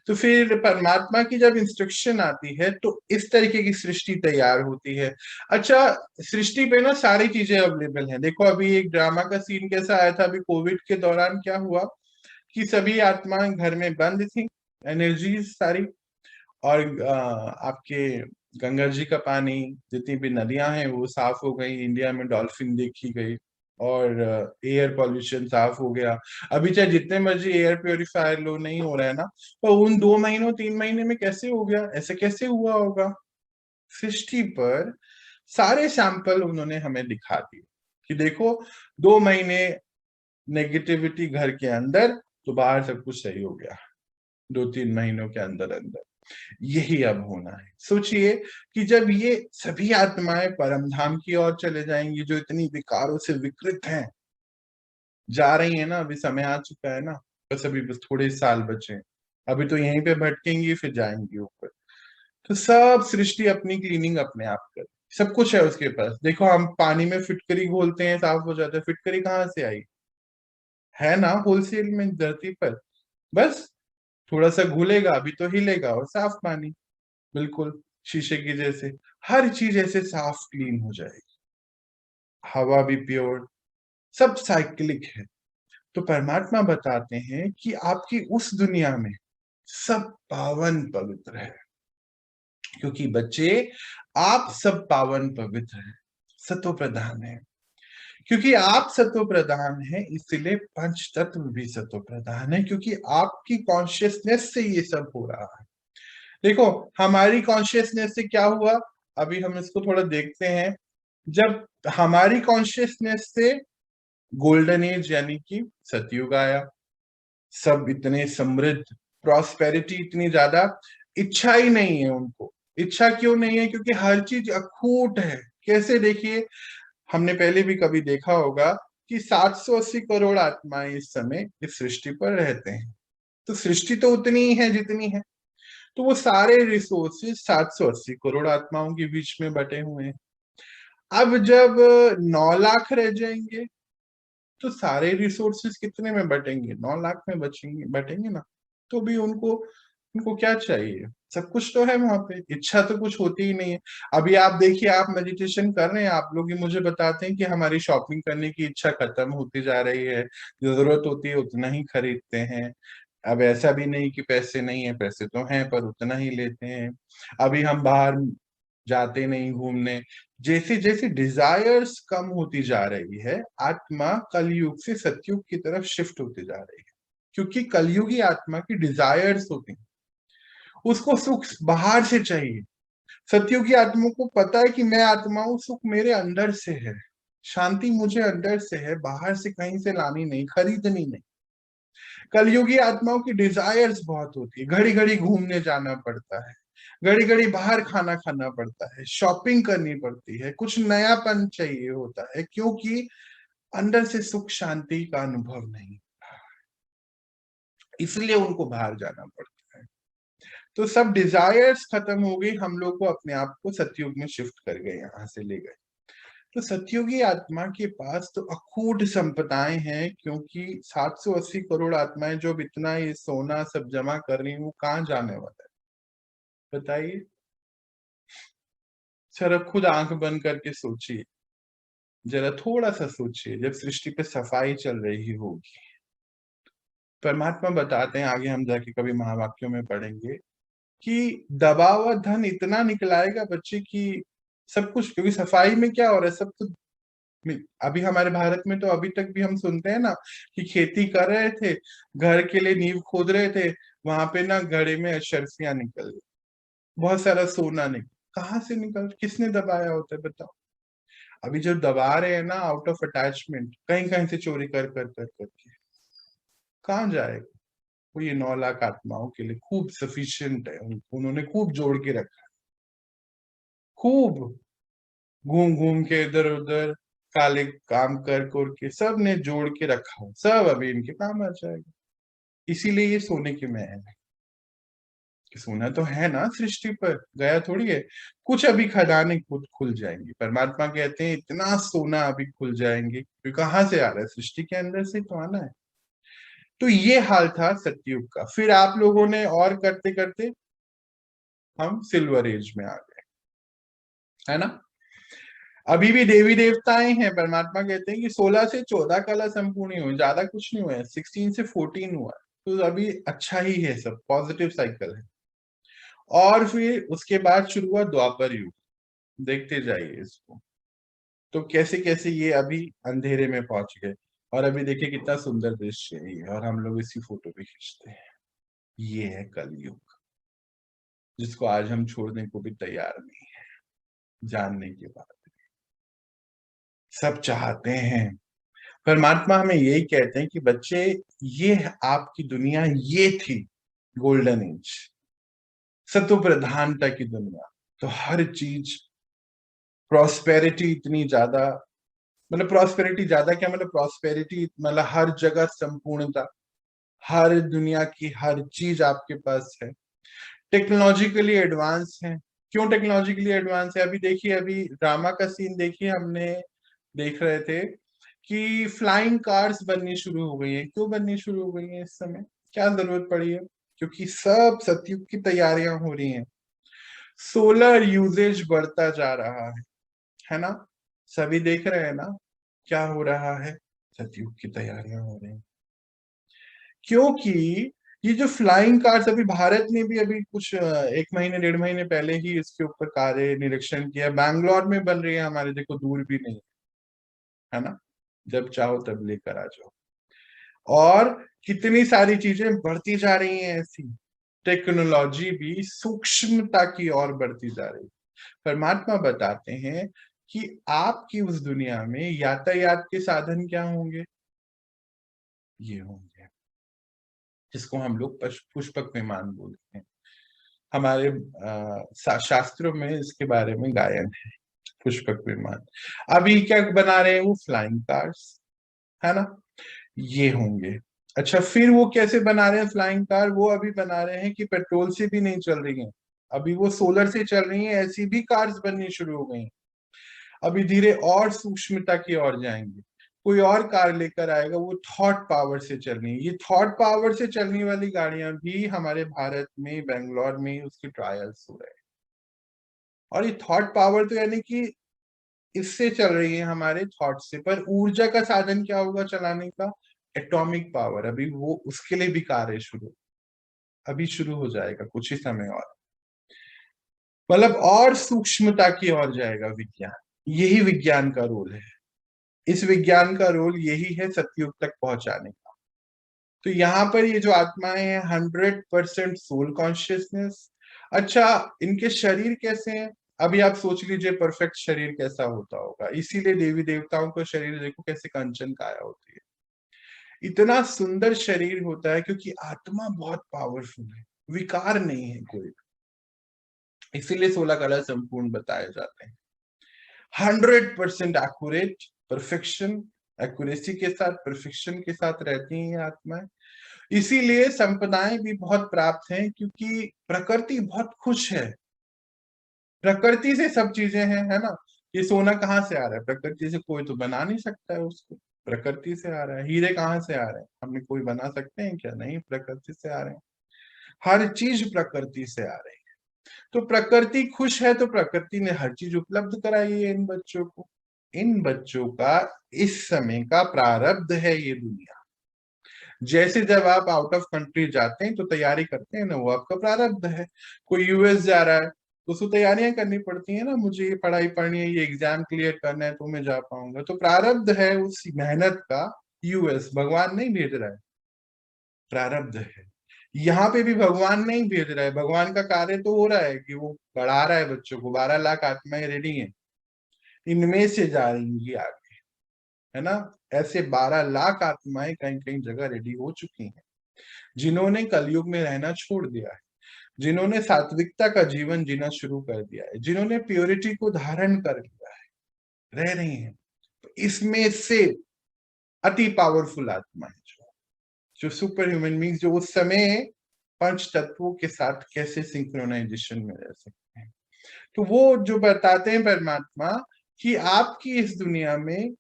तो फिर परमात्मा की जब इंस्ट्रक्शन आती है, तो इस तरीके की सृष्टि तैयार होती है। अच्छा, सृष्टि पे ना सारी चीजें अवेलेबल हैं। देखो, अभी एक ड्रामा का सीन कैसा आया था, अभी कोविड के दौरान क्या हुआ कि सभी आत्माएं घर में बंद थी, एनर्जी सारी। और आपके गंगा जी का पानी, जितनी भी नदियां हैं वो साफ हो गई, इंडिया में डॉल्फिन देखी गई, और एयर पॉल्यूशन साफ हो गया। अभी चाहे जितने मर्जी एयर प्योरीफायर लो, नहीं हो रहा है ना। पर उन 2 महीनों 3 महीने में कैसे हो गया? ऐसे कैसे हुआ होगा? सृष्टि पर सारे सैंपल उन्होंने हमें दिखा दिए कि देखो, 2 महीने नेगेटिविटी घर के अंदर, तो बाहर सब कुछ सही हो गया 2-3 महीनों के अंदर अंदर। यही अब होना है। सोचिए कि जब ये सभी आत्माएं परम धाम की ओर चले जाएंगी, जो इतनी विकारों से विकृत हैं, जा रही है ना, अभी समय आ चुका है ना। बस अभी बस थोड़े साल बचे हैं। अभी तो यहीं पे भटकेंगी, फिर जाएंगी ऊपर। तो सब सृष्टि अपनी क्लीनिंग अपने आप कर, सब कुछ है उसके पास। देखो, हम पानी में फिटकरी घोलते हैं, साफ हो जाता है। फिटकरी कहाँ से आई? है ना, होलसेल में धरती पर। बस थोड़ा सा घुलेगा, अभी तो हिलेगा, और साफ पानी, बिल्कुल शीशे की जैसे। हर चीज ऐसे साफ क्लीन हो जाएगी, हवा भी प्योर, सब साइक्लिक है। तो परमात्मा बताते हैं कि आपकी उस दुनिया में सब पावन पवित्र है, क्योंकि बच्चे, आप सब पावन पवित्र हैं, सत्व प्रधान है। क्योंकि आप सत्व प्रधान है, इसलिए पंच तत्व भी सत्व प्रधान है, क्योंकि आपकी कॉन्शियसनेस से ये सब हो रहा है। देखो, हमारी कॉन्शियसनेस से क्या हुआ, अभी हम इसको थोड़ा देखते हैं। जब हमारी कॉन्शियसनेस से गोल्डन एज यानी कि सतयुग आया, सब इतने समृद्ध, प्रॉस्पेरिटी इतनी ज्यादा, इच्छा ही नहीं है उनको। इच्छा क्यों नहीं है? क्योंकि हर चीज अखूट है। कैसे? देखिए, हमने पहले भी कभी देखा होगा कि 780 करोड़ आत्माएं इस समय इस सृष्टि पर रहते हैं। तो सृष्टि तो उतनी ही है जितनी है, तो वो सारे रिसोर्सेज 780 करोड़ आत्माओं के बीच में बटे हुए हैं। अब जब 9 लाख रह जाएंगे, तो सारे रिसोर्सेज कितने में बटेंगे? 9 लाख में बचेंगे, बटेंगे ना। तो भी उनको उनको क्या चाहिए? सब कुछ तो है वहां पे, इच्छा तो कुछ होती ही नहीं है। अभी आप देखिए, आप मेडिटेशन कर रहे हैं, आप लोग ही मुझे बताते हैं कि हमारी शॉपिंग करने की इच्छा खत्म होती जा रही है, जरूरत होती है उतना ही खरीदते हैं। अब ऐसा भी नहीं कि पैसे नहीं है, पैसे तो हैं, पर उतना ही लेते हैं। अभी हम बाहर जाते नहीं घूमने। जैसे जैसे डिजायर्स कम होती जा रही है, आत्मा कलयुग से सतयुग की तरफ शिफ्ट होती जा रही है, क्योंकि कलयुगी आत्मा की डिजायर्स होती हैं, उसको सुख बाहर से चाहिए। सतयुगी आत्मा को पता है कि मैं आत्मा हूं, सुख मेरे अंदर से है, शांति मुझे अंदर से है, बाहर से कहीं से लानी नहीं, खरीदनी नहीं। कलयुगी आत्माओं की डिजायर्स बहुत होती है, घड़ी घड़ी घूमने जाना पड़ता है, घड़ी घड़ी बाहर खाना खाना पड़ता है, शॉपिंग करनी पड़ती है, कुछ नयापन चाहिए होता है, क्योंकि अंदर से सुख शांति का अनुभव नहीं। इसलिए उनको बाहर जाना पड़ता है। तो सब डिजायर्स खत्म हो गई, हम लोग को अपने आप को सतयुग में शिफ्ट कर गए, यहाँ से ले गए। तो सतयुगी आत्मा के पास तो अखूट संपदाएं हैं, क्योंकि 780 करोड़ आत्माएं जो अब इतना ये सोना सब जमा कर रही हैं, वो कहाँ जाने वाला है बताइए। सर अब खुद आंख बंद करके सोचिए, जरा थोड़ा सा सोचिए, जब सृष्टि पे सफाई चल रही होगी, परमात्मा बताते हैं, आगे हम जाके कभी महावाक्यों में पढ़ेंगे, कि दबा हुआ धन इतना निकलाएगा बच्चे की सब कुछ, क्योंकि सफाई में क्या हो रहा है, सब तो अभी हमारे भारत में तो अभी तक भी हम सुनते हैं ना कि खेती कर रहे थे, घर के लिए नींव खोद रहे थे, वहां पे ना घड़े में अशर्फियां निकल गई, बहुत सारा सोना निकल, कहाँ से निकल, किसने दबाया होता है बताओ। अभी जो दबा रहे हैं ना आउट ऑफ अटैचमेंट, कहीं कहीं से चोरी कर कर कर करके, कहाँ जाएगा वो। ये 9 लाख आत्माओं के लिए खूब सफिशियंट है, उन्होंने खूब जोड़ के रखा है, खूब घूम घूम के इधर उधर काले काम कर कर के सब ने जोड़ के रखा है, सब अभी इनके काम आ जाएगा। इसीलिए ये सोने के महल है, कि सोना तो है ना सृष्टि पर, गया थोड़ी है। कुछ अभी खदानें खुद खुल जाएंगी, परमात्मा कहते हैं इतना सोना अभी खुल जाएंगे, क्योंकि कहाँ से आ रहा है, सृष्टि के अंदर से तो आना है। तो ये हाल था सतयुग का। फिर आप लोगों ने और करते करते हम सिल्वर एज में आ गए, है ना। अभी भी देवी देवताएं हैं, परमात्मा कहते हैं कि 16 से 14 कला संपूर्ण ही हुए, ज्यादा कुछ नहीं हुआ है, 16 से 14 हुआ है, तो अभी अच्छा ही है, सब पॉजिटिव साइकिल है। और फिर उसके बाद शुरू हुआ द्वापर युग, देखते जाइए इसको, तो कैसे कैसे ये अभी अंधेरे में पहुंच गए, और अभी देखिए कितना सुंदर दृश्य है ये, और हम लोग इसी फोटो भी खींचते हैं। ये है कलयुग, जिसको आज हम छोड़ने को भी तैयार नहीं है, जानने के बाद सब चाहते हैं। परमात्मा हमें यही कहते हैं कि बच्चे, ये आपकी दुनिया ये थी गोल्डन एज, सत्व प्रधानता की दुनिया, तो हर चीज प्रॉस्पेरिटी इतनी ज्यादा, मतलब प्रॉस्पेरिटी ज्यादा क्या, मतलब प्रॉस्पेरिटी मतलब हर जगह संपूर्णता, हर दुनिया की हर चीज आपके पास है, टेक्नोलॉजिकली एडवांस है। क्यों टेक्नोलॉजिकली एडवांस है, अभी देखिए, अभी ड्रामा का सीन देखिए, हमने देख रहे थे कि फ्लाइंग कार्स बननी शुरू हो गई है। क्यों बननी शुरू हो गई है इस समय, क्या जरूरत पड़ी है, क्योंकि सब सतयुग की तैयारियां हो रही हैं, सोलर यूजेज बढ़ता जा रहा है ना। सभी देख रहे हैं ना क्या हो रहा है, सतयुग की तैयारियां हो रही हैं। क्योंकि ये जो फ्लाइंग कार्स, अभी भारत ने भी अभी कुछ 1 महीने 1.5 महीने पहले ही इसके ऊपर कार्य निरीक्षण किया, बैंगलोर में बन रही है हमारे, देखो दूर भी नहीं है ना, जब चाहो तब लेकर आ जाओ। और कितनी सारी चीजें बढ़ती जा रही हैं ऐसी, टेक्नोलॉजी भी सूक्ष्मता की ओर बढ़ती जा रही है। परमात्मा बताते हैं कि आपकी उस दुनिया में यातायात के साधन क्या होंगे, ये होंगे जिसको हम लोग पुष्पक विमान बोलते हैं। हमारे शास्त्रों में इसके बारे में गायन है, पुष्पक विमान। अभी क्या बना रहे हैं वो, फ्लाइंग कार्स, है ना, ये होंगे। अच्छा, फिर वो कैसे बना रहे हैं फ्लाइंग कार, वो अभी बना रहे हैं कि पेट्रोल से भी नहीं चल रही हैं, अभी वो सोलर से चल रही हैं, ऐसी भी कार्स बननी शुरू हो गई हैं। अभी धीरे और सूक्ष्मता की ओर जाएंगे, कोई और कार लेकर आएगा, वो थॉट पावर से चलनी है। ये थॉट पावर से चलने वाली गाड़ियां भी हमारे भारत में बेंगलोर में उसके ट्रायल्स हो रहे हैं। और ये थॉट पावर तो यानी कि इससे चल रही है हमारे थॉट से, पर ऊर्जा का साधन क्या होगा चलाने का, एटॉमिक पावर। अभी वो उसके लिए भी कार्य शुरू, अभी शुरू हो जाएगा कुछ ही समय और, मतलब और सूक्ष्मता की ओर जाएगा विज्ञान। यही विज्ञान का रोल है, इस विज्ञान का रोल यही है सतयुग तक पहुंचाने का। तो यहाँ पर ये जो आत्माएं हैं 100% सोल कॉन्शियसनेस। अच्छा, इनके शरीर कैसे हैं, अभी आप सोच लीजिए परफेक्ट शरीर कैसा होता होगा। इसीलिए देवी देवताओं का शरीर देखो कैसे कंचन काया होती है, इतना सुंदर शरीर होता है, क्योंकि आत्मा बहुत पावरफुल है, विकार नहीं है कोई, इसीलिए 16 कला संपूर्ण बताए जाते हैं। 100% एक्यूरेट, परफेक्शन, एक्यूरेसी के साथ, परफेक्शन के साथ रहती हैं ये आत्माएं। इसीलिए संपदाएं भी बहुत प्राप्त हैं, क्योंकि प्रकृति बहुत खुश है। प्रकृति से सब चीजें हैं, है ना। ये सोना कहाँ से आ रहा है? प्रकृति से। कोई तो बना नहीं सकता है उसको, प्रकृति से आ रहा है। हीरे कहाँ से आ रहे हैं? हमने कोई बना सकते हैं क्या? नहीं, प्रकृति से आ रहे हैं। हर चीज प्रकृति से आ रही है। तो प्रकृति खुश है, तो प्रकृति ने हर चीज उपलब्ध कराई है इन बच्चों को। इन बच्चों का इस समय का प्रारब्ध है ये दुनिया। जैसे जब आप आउट ऑफ कंट्री जाते हैं तो तैयारी करते हैं ना, वो आपका प्रारब्ध है। कोई यूएस जा रहा है तो उसको तैयारियां करनी पड़ती है ना, मुझे ये पढ़ाई पढ़नी है, ये एग्जाम क्लियर करना है तो मैं जा पाऊंगा। तो प्रारब्ध है उस मेहनत का। यूएस भगवान नहीं भेज रहा है, प्रारब्ध है। यहाँ पे भी भगवान नहीं भेज रहा है, भगवान का कार्य तो हो रहा है कि वो बढ़ा रहा है बच्चों को। 12 लाख आत्माएं रेडी हैं, इनमें से जा रही आगे, है ना। ऐसे 12 लाख आत्माएं कहीं कहीं जगह रेडी हो चुकी हैं, जिन्होंने कलयुग में रहना छोड़ दिया है, जिन्होंने सात्विकता का जीवन जीना शुरू कर दिया है, जिन्होंने प्योरिटी को धारण कर लिया है, रह रही हैं। तो इसमें से अति पावरफुल आत्मा है, जो सुपर ह्यूमन बींग्स, जो उस समय पंच तत्वों के साथ कैसे सिंक्रोनाइजेशन में रह सकते हैं। तो वो जो बताते हैं परमात्मा कि आपकी इस दुनिया में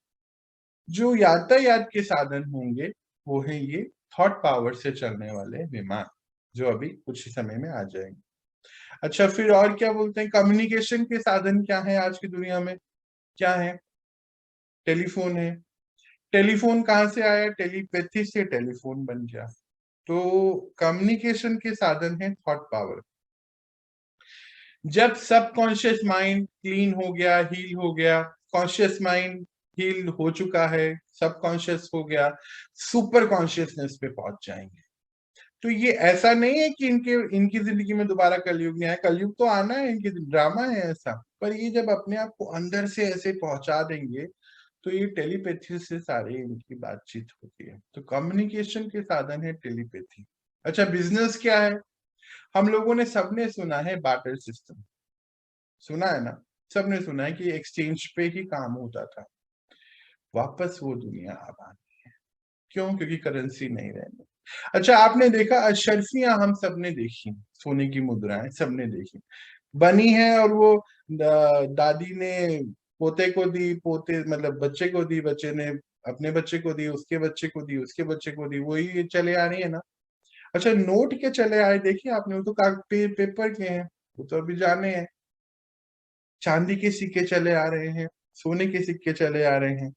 जो यातायात के साधन होंगे वो है ये थॉट पावर से चलने वाले विमान, जो अभी कुछ ही समय में आ जाएंगे। अच्छा, फिर और क्या बोलते हैं? कम्युनिकेशन के साधन क्या है आज की दुनिया में? क्या है? टेलीफोन है। टेलीफोन कहाँ से आया? टेलीपैथी से टेलीफोन बन गया। तो कम्युनिकेशन के साधन है थॉट पावर। जब सबकॉन्शियस माइंड क्लीन हो गया, हील हो गया, कॉन्शियस माइंड हील हो चुका है, सबकॉन्शियस हो गया, सुपर कॉन्शियसनेस पे पहुंच जाएंगे। तो ये ऐसा नहीं है कि इनकी जिंदगी में दोबारा कलयुग नहीं आया, कलयुग तो आना है, इनकी ड्रामा है ऐसा। पर ये जब अपने आप को अंदर से ऐसे पहुंचा देंगे तो ये टेलीपैथी से सारी इनकी बातचीत होती है। तो कम्युनिकेशन के साधन है टेलीपैथी। अच्छा, बिजनेस क्या है? हम लोगों ने सबने सुना है बार्टर सिस्टम, सुना है ना। सबने सुना है कि एक्सचेंज पे ही काम होता था। वापस वो दुनिया अब आनी है। क्यों? क्योंकि करेंसी नहीं रहनी। अच्छा, आपने देखा अशर्फियां हम सबने देखी, सोने की मुद्राएं सबने देखी, बनी है, और वो दादी ने पोते को दी, पोते मतलब बच्चे को दी, बच्चे ने अपने बच्चे को दी, उसके बच्चे को दी, उसके बच्चे को दी, वही चले आ रही है ना। अच्छा, नोट के चले आए देखिए आपने? वो तो पेपर के हैं, वो तो अभी जाने हैं। चांदी के सिक्के चले आ रहे हैं, सोने के सिक्के चले आ रहे हैं।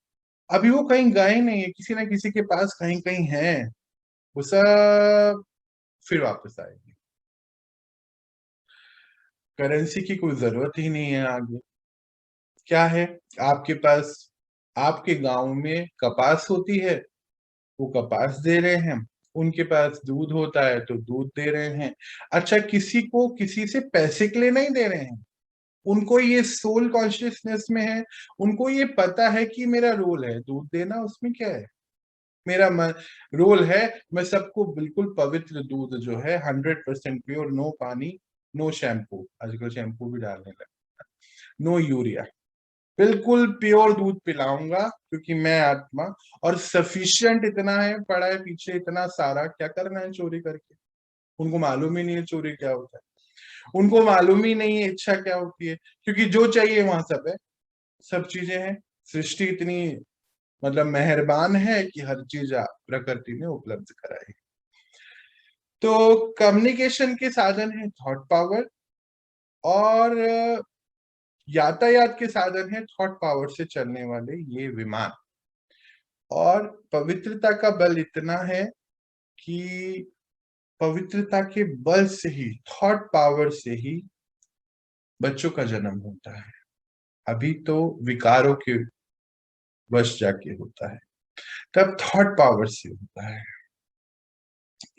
अभी वो कहीं गए नहीं है, किसी ना किसी के पास कहीं कहीं है। वो सब फिर वापस आएगी। करेंसी की कोई जरूरत ही नहीं है आगे। क्या है आपके पास? आपके गांव में कपास होती है, वो कपास दे रहे हैं। उनके पास दूध होता है तो दूध दे रहे हैं। अच्छा, किसी को किसी से पैसे के लिए नहीं दे रहे हैं, उनको ये सोल कॉन्शियसनेस में है। उनको ये पता है कि मेरा रोल है दूध देना, उसमें क्या है, मेरा रोल है। मैं सबको बिल्कुल पवित्र दूध जो है 100% प्योर, नो पानी, नो शैम्पू, आजकल शैम्पू भी डालने लगा, नो यूरिया, बिल्कुल प्योर दूध पिलाऊंगा, क्योंकि मैं आत्मा। और सफिशिएंट इतना है, पड़ा है पीछे इतना सारा, क्या करना है चोरी करके? उनको मालूम ही नहीं है चोरी क्या होता है, उनको मालूम ही नहीं है इच्छा क्या होती है, क्योंकि जो चाहिए वहां सब है, सब चीजें हैं। सृष्टि इतनी मतलब मेहरबान है कि हर चीज प्रकृति ने उपलब्ध कराई। तो कम्युनिकेशन के साधन है थॉट पावर, और यातायात के साधन है थॉट पावर से चलने वाले ये विमान। और पवित्रता का बल इतना है कि पवित्रता के बल से ही, थॉट पावर से ही बच्चों का जन्म होता है। अभी तो विकारों के वश जाके होता है, तब थॉट पावर से होता है।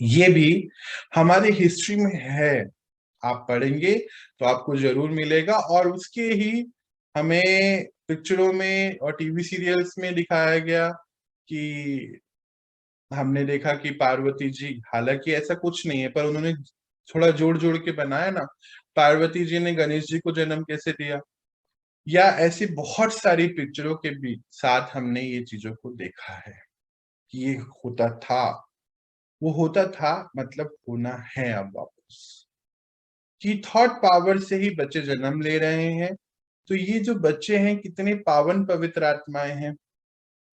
ये भी हमारे हिस्ट्री में है, आप पढ़ेंगे तो आपको जरूर मिलेगा। और उसके ही हमें पिक्चरों में और टीवी सीरियल्स में दिखाया गया कि हमने देखा कि पार्वती जी, हालांकि ऐसा कुछ नहीं है पर उन्होंने थोड़ा जोड़ जोड़ के बनाया ना, पार्वती जी ने गणेश जी को जन्म कैसे दिया, या ऐसी बहुत सारी पिक्चरों के भी साथ हमने ये चीजों को देखा है कि ये होता था। वो होता था मतलब होना है अब वापस, कि थॉट पावर से ही बच्चे जन्म ले रहे हैं। तो ये जो बच्चे हैं कितने पावन पवित्र आत्माएं हैं,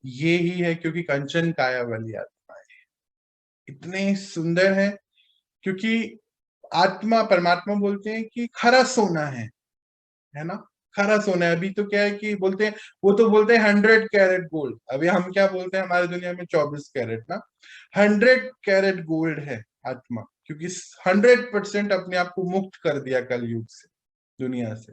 ये ही है, क्योंकि कंचन काया वाली आत्माएं इतने सुंदर है। क्योंकि आत्मा परमात्मा बोलते हैं कि खरा सोना है ना, खरा सोना है। अभी तो क्या है कि बोलते हैं, वो तो बोलते हैं 100 कैरेट गोल्ड, अभी हम क्या बोलते हैं हमारी दुनिया में 24 कैरेट ना। 100 कैरेट गोल्ड है आत्मा, क्योंकि 100% अपने आप को मुक्त कर दिया कलयुग से, दुनिया से।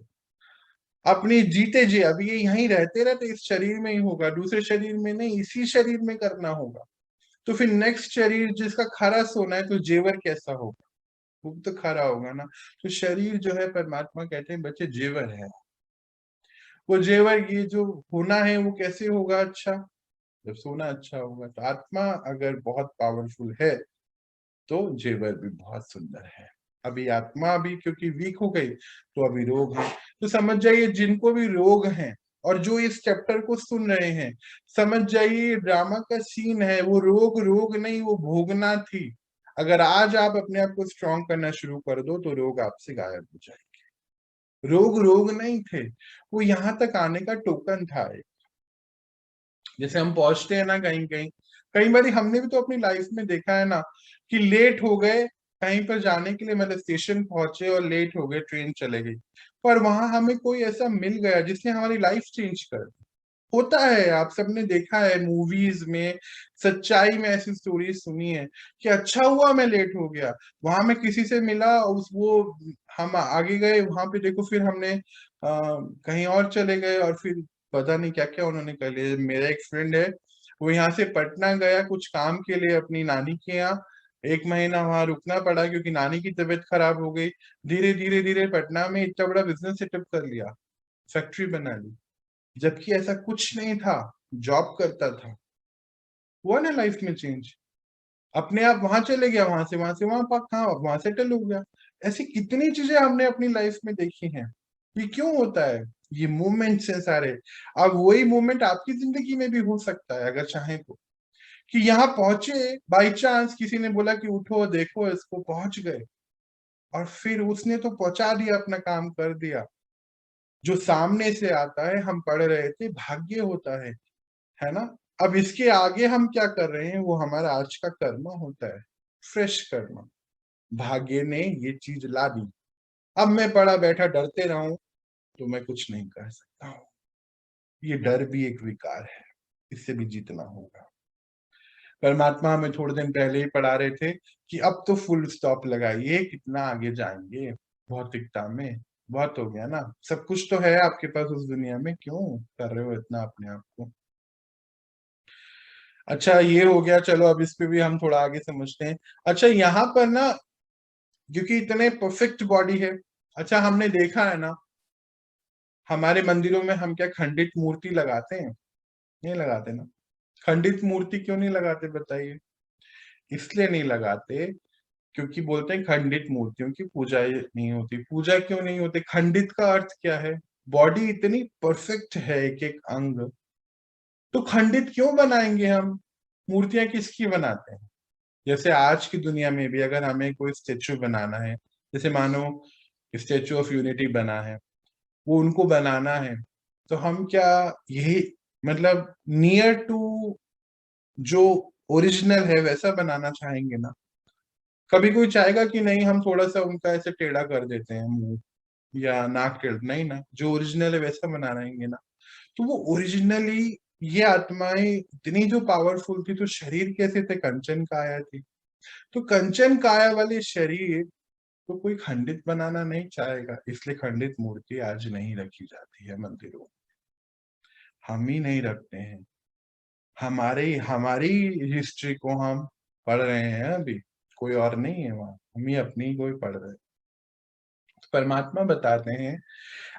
अपनी जीते जी अभी ये यहीं रहते रहते इस शरीर में ही होगा, दूसरे शरीर में नहीं, इसी शरीर में करना होगा। तो फिर नेक्स्ट शरीर जिसका खरा सोना है, तो जेवर कैसा होगा, वो तो खरा होगा ना। तो शरीर जो है परमात्मा कहते हैं बच्चे जेवर है। वो जेवर ये जो होना है वो कैसे होगा अच्छा, जब सोना अच्छा होगा। तो आत्मा अगर बहुत पावरफुल है तो जेवर भी बहुत सुंदर है। अभी आत्मा अभी क्योंकि वीक हो गई तो अभी रोग है। तो समझ जाइए जिनको भी रोग हैं और जो इस चैप्टर को सुन रहे हैं, समझ जाइए ड्रामा का सीन है। वो रोग रोग नहीं, वो भोगना थी। अगर आज आप अपने आप को स्ट्रांग करना शुरू कर दो तो रोग आपसे गायब हो जाएंगे। रोग रोग नहीं थे, वो यहां तक आने का टोकन था। जैसे हम पहुंचते हैं ना कहीं कहीं, कई बार हमने भी तो अपनी लाइफ में देखा है ना कि लेट हो गए कहीं पर जाने के लिए, मतलब स्टेशन पहुंचे और लेट हो गए, ट्रेन चले गई, पर वहां हमें कोई ऐसा मिल गया जिसने हमारी लाइफ चेंज कर दी। होता है, आप सबने देखा है मूवीज में, सच्चाई में ऐसी स्टोरी सुनी है कि अच्छा हुआ मैं लेट हो गया, वहां मैं किसी से मिला, उस वो हम आगे गए, वहां पे देखो फिर हमने कहीं और चले गए और फिर पता नहीं क्या क्या उन्होंने कर लिया। मेरा एक फ्रेंड है, वो यहाँ से पटना गया कुछ काम के लिए अपनी नानी के यहाँ, 1 महीना वहां रुकना पड़ा क्योंकि नानी की तबीयत खराब हो गई। धीरे धीरे धीरे पटना में इतना बड़ा बिजनेस सेटअप कर लिया, फैक्ट्री बना ली, जबकि ऐसा कुछ नहीं था, जॉब करता था। हुआ ना लाइफ में चेंज, अपने आप वहां चले गया, वहां से वहां पाक कहा, वहां सेटल हो गया। ऐसी कितनी चीजें हमने अपनी लाइफ में देखी हैं। ये क्यों होता है, ये मूवमेंट्स हैं सारे। अब वही मूवमेंट आपकी जिंदगी में भी हो सकता है अगर चाहें तो, कि यहाँ पहुंचे बाई चांस, किसी ने बोला कि उठो देखो इसको, पहुंच गए और फिर उसने तो पहुंचा दिया, अपना काम कर दिया। जो सामने से आता है, हम पढ़ रहे थे भाग्य होता है ना। अब इसके आगे हम क्या कर रहे हैं वो हमारा आज का कर्म होता है, फ्रेश कर्म। भाग्य ने ये चीज ला दी, अब मैं पड़ा बैठा डरते रहूं तो मैं कुछ नहीं कर सकता हूं। ये डर भी एक विकार है, इससे भी जीतना होगा। परमात्मा हमें थोड़े दिन पहले ही पढ़ा रहे थे कि अब तो फुल स्टॉप लगाइए, कितना आगे जाएंगे भौतिकता में, बहुत हो गया ना। सब कुछ तो है आपके पास उस दुनिया में, क्यों कर रहे हो इतना अपने आप को। अच्छा ये हो गया, चलो अब इस पे भी हम थोड़ा आगे समझते हैं। अच्छा यहाँ पर ना, क्योंकि इतने परफेक्ट बॉडी है, अच्छा हमने देखा है ना हमारे मंदिरों में हम क्या खंडित मूर्ति लगाते हैं, नहीं लगाते ना। खंडित मूर्ति क्यों नहीं लगाते बताइए। इसलिए नहीं लगाते क्योंकि बोलते हैं खंडित मूर्तियों की पूजा नहीं होती। पूजा क्यों नहीं होती, खंडित का अर्थ क्या है, बॉडी इतनी परफेक्ट है एक एक अंग, तो खंडित क्यों बनाएंगे हम। मूर्तियां किसकी बनाते हैं, जैसे आज की दुनिया में भी अगर हमें कोई स्टेचू बनाना है, जैसे मानो स्टेचू ऑफ यूनिटी बना है, वो उनको बनाना है, तो हम क्या यही मतलब नियर टू जो ओरिजिनल है वैसा बनाना चाहेंगे ना। कभी कोई चाहेगा कि नहीं हम थोड़ा सा उनका ऐसे टेढ़ा कर देते हैं मुंह या नाक टेढ़, नहीं ना, जो ओरिजिनल है वैसा बना रहेंगे ना। तो वो ओरिजिनली ये आत्माएं इतनी जो पावरफुल थी, तो शरीर कैसे थे, कंचन काया थी। तो कंचन काया वाले शरीर तो कोई खंडित बनाना नहीं चाहेगा, इसलिए खंडित मूर्ति आज नहीं रखी जाती है मंदिरों में। हम ही नहीं रखते हैं, हमारे हमारी हिस्ट्री को हम पढ़ रहे हैं अभी, कोई और नहीं है वहां, हम ही अपनी कोई पढ़ रहे हैं। परमात्मा बताते हैं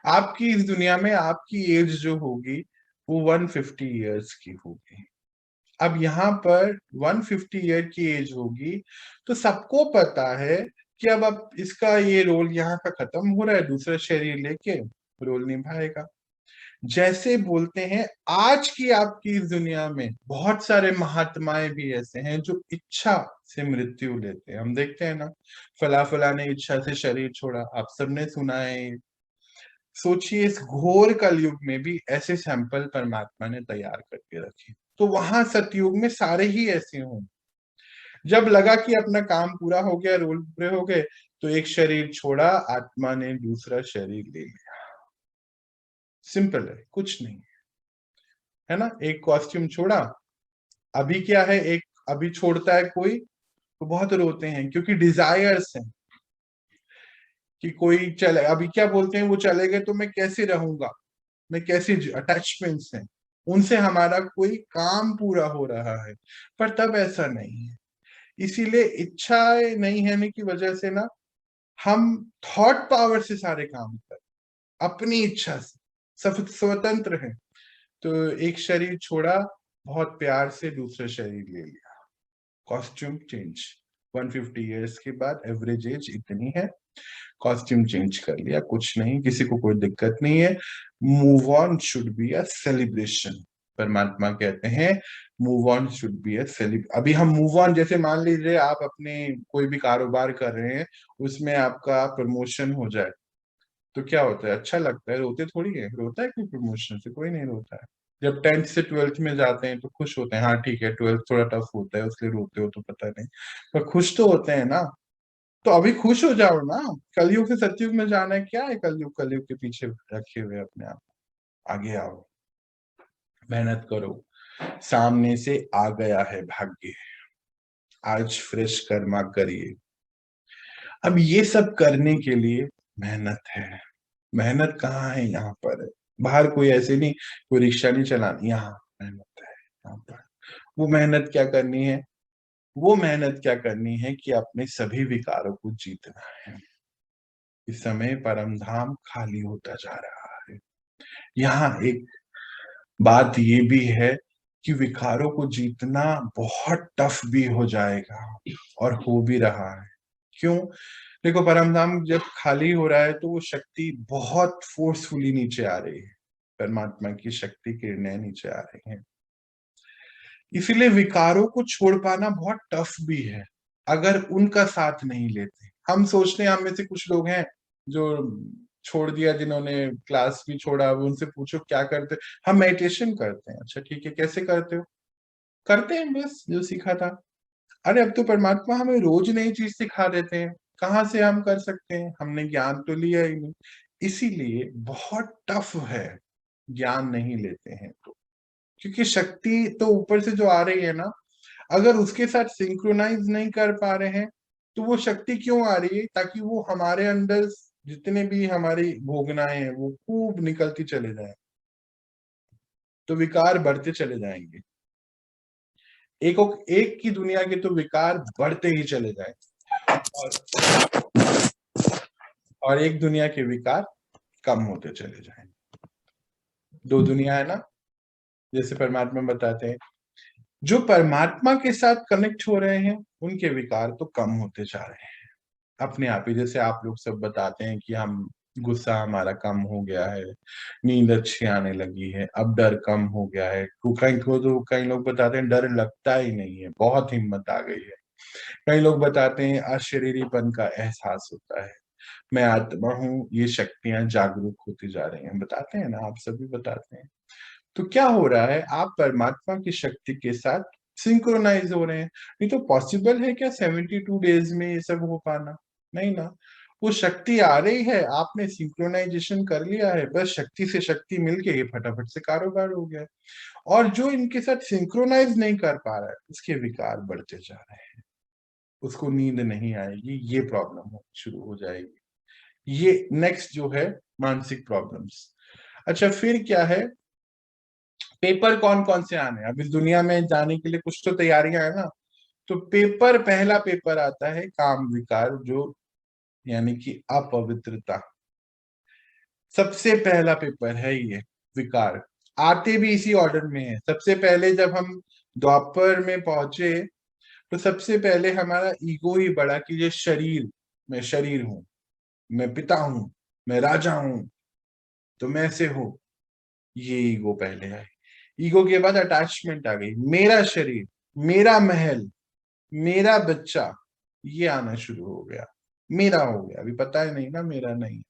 आपकी इस दुनिया में आपकी एज जो होगी वो 150 ईयर्स की होगी। अब यहाँ पर 150 ईयर की एज होगी, तो सबको पता है कि अब इसका ये रोल यहाँ का खत्म हो रहा है, दूसरा शरीर लेके रोल निभाएगा। जैसे बोलते हैं आज की आपकी इस दुनिया में बहुत सारे महात्माएं भी ऐसे हैं जो इच्छा से मृत्यु लेते हैं। हम देखते हैं ना, फला ने इच्छा से शरीर छोड़ा, आप सबने सुना है। सोचिए इस घोर कलयुग में भी ऐसे सैंपल परमात्मा ने तैयार करके रखे, तो वहां सतयुग में सारे ही ऐसे हों। जब लगा कि अपना काम पूरा हो गया, रोल पूरे हो गए, तो एक शरीर छोड़ा, आत्मा ने दूसरा शरीर ले लिया। सिंपल है, कुछ नहीं है ना। एक कॉस्ट्यूम छोड़ा, अभी क्या है, एक अभी छोड़ता है कोई तो बहुत रोते हैं क्योंकि डिजायर्स हैं कि कोई चले, अभी क्या बोलते हैं, वो चले गए तो मैं कैसे रहूंगा, मैं कैसे, अटैचमेंट्स हैं, उनसे हमारा कोई काम पूरा हो रहा है। पर तब ऐसा नहीं है। इसीलिए इच्छाएं नहीं होने की वजह से ना, हम थॉट पावर से सारे काम कर, अपनी इच्छा से सब स्वतंत्र हैं। तो एक शरीर छोड़ा, बहुत प्यार से दूसरा शरीर ले लिया, कॉस्ट्यूम चेंज। 150 इयर्स के बाद एवरेज एज इतनी है, कॉस्ट्यूम चेंज कर लिया, कुछ नहीं, किसी को कोई दिक्कत नहीं है। Move on should be a celebration. परमात्मा कहते हैं move on should be a अभी हम मूव ऑन, जैसे मान लीजिए आप अपने कोई भी कारोबार कर रहे हैं, उसमें आपका प्रमोशन हो जाए तो क्या होता है, अच्छा लगता है, रोते थोड़ी है, रोता है कोई प्रमोशन से? कोई नहीं रोता है। जब 10th से 12th में जाते हैं तो खुश होते हैं, हाँ ठीक है 12th थोड़ा टफ होता है उसलिए रोते हो तो पता नहीं, पर खुश तो होते हैं ना। तो अभी खुश हो जाओ ना, कलयुग से सतयुग में जाना है, क्या है कलयुग, कलयुग के पीछे रखे हुए अपने आप, आगे आओ, मेहनत करो, सामने से आ गया है भाग्य, आज फ्रेश कर्मा करिए। अब ये सब करने के लिए मेहनत है। मेहनत कहाँ है, यहाँ पर है। बाहर कोई ऐसे नहीं, कोई रिक्शा नहीं चलानी, यहाँ मेहनत है, यहाँ पर। वो मेहनत क्या करनी है, वो मेहनत क्या करनी है कि अपने सभी विकारों को जीतना है। इस समय परम धाम खाली होता जा रहा है। यहाँ एक बात ये भी है कि विकारों को जीतना बहुत टफ भी हो जाएगा और हो भी रहा है। क्यों? देखो, परम धाम जब खाली हो रहा है तो वो शक्ति बहुत फोर्सफुली नीचे आ रही है, परमात्मा की शक्ति किरणें नीचे आ रही हैं। इसीलिए विकारों को छोड़ पाना बहुत टफ भी है अगर उनका साथ नहीं लेते। हम सोचते हैं, हम में से कुछ लोग हैं जो छोड़ दिया, जिन्होंने क्लास भी छोड़ा, उनसे पूछो क्या करते, हम मेडिटेशन करते हैं। अच्छा ठीक है, कैसे करते हो? करते हैं बस जो सीखा था। अरे अब तो परमात्मा हमें रोज नई चीज सिखा देते हैं, कहाँ से हम कर सकते हैं, हमने ज्ञान तो लिया ही नहीं। इसीलिए बहुत टफ है, ज्ञान नहीं लेते हैं तो। क्योंकि शक्ति तो ऊपर से जो आ रही है ना, अगर उसके साथ सिंक्रोनाइज नहीं कर पा रहे हैं तो वो शक्ति क्यों आ रही है, ताकि वो हमारे अंदर जितने भी हमारी भोगनाएं हैं वो खूब निकलती चले जाए, तो विकार बढ़ते चले जाएंगे। एक एक की दुनिया के तो विकार बढ़ते ही चले जाएंगे, और एक दुनिया के विकार कम होते चले जाएंगे। दो दुनिया है ना, जैसे परमात्मा बताते हैं, जो परमात्मा के साथ कनेक्ट हो रहे हैं उनके विकार तो कम होते जा रहे हैं अपने आप ही। जैसे आप लोग सब बताते हैं कि हम, गुस्सा हमारा कम हो गया है, नींद अच्छी आने लगी है, अब डर कम हो गया है। कई लोग बताते हैं डर लगता ही नहीं है, बहुत हिम्मत आ गई है। कई लोग बताते हैं अशरीरीपन का एहसास होता है, मैं आत्मा हूँ, ये शक्तियां जागरूक होती जा रही हैं, बताते हैं ना, आप सभी बताते हैं। तो क्या हो रहा है, आप परमात्मा की शक्ति के साथ सिंक्रोनाइज हो रहे हैं। नहीं तो पॉसिबल है क्या 72 डेज में ये सब हो पाना? नहीं ना। वो शक्ति आ रही है, आपने सिंक्रोनाइजेशन कर लिया है, बस शक्ति से शक्ति मिलके ये फटाफट से कारोबार हो गया। और जो इनके साथ सिंक्रोनाइज नहीं कर पा रहा है उसके विकार बढ़ते जा रहे हैं, उसको नींद नहीं आएगी, ये प्रॉब्लम हो शुरू हो जाएगी। ये नेक्स्ट जो है मानसिक प्रॉब्लम्स। अच्छा फिर क्या है, पेपर कौन कौन से आने हैं अब इस दुनिया में जाने के लिए, कुछ तो तैयारियां है ना। तो पेपर, पहला पेपर आता है काम विकार, जो यानी कि अपवित्रता। सबसे पहला पेपर है ये विकार। आते भी इसी ऑर्डर में है। सबसे पहले जब हम द्वापर में पहुंचे तो सबसे पहले हमारा ईगो ही बड़ा कि ये शरीर, मैं शरीर हूं, मैं पिता हूं, मैं राजा हूं, तो मैं ऐसे हूं। ये ईगो पहले आई। ईगो के बाद अटैचमेंट आ गई, मेरा शरीर, मेरा महल, मेरा बच्चा, ये आना शुरू हो गया। मेरा हो गया, अभी पता है नहीं ना, मेरा नहीं।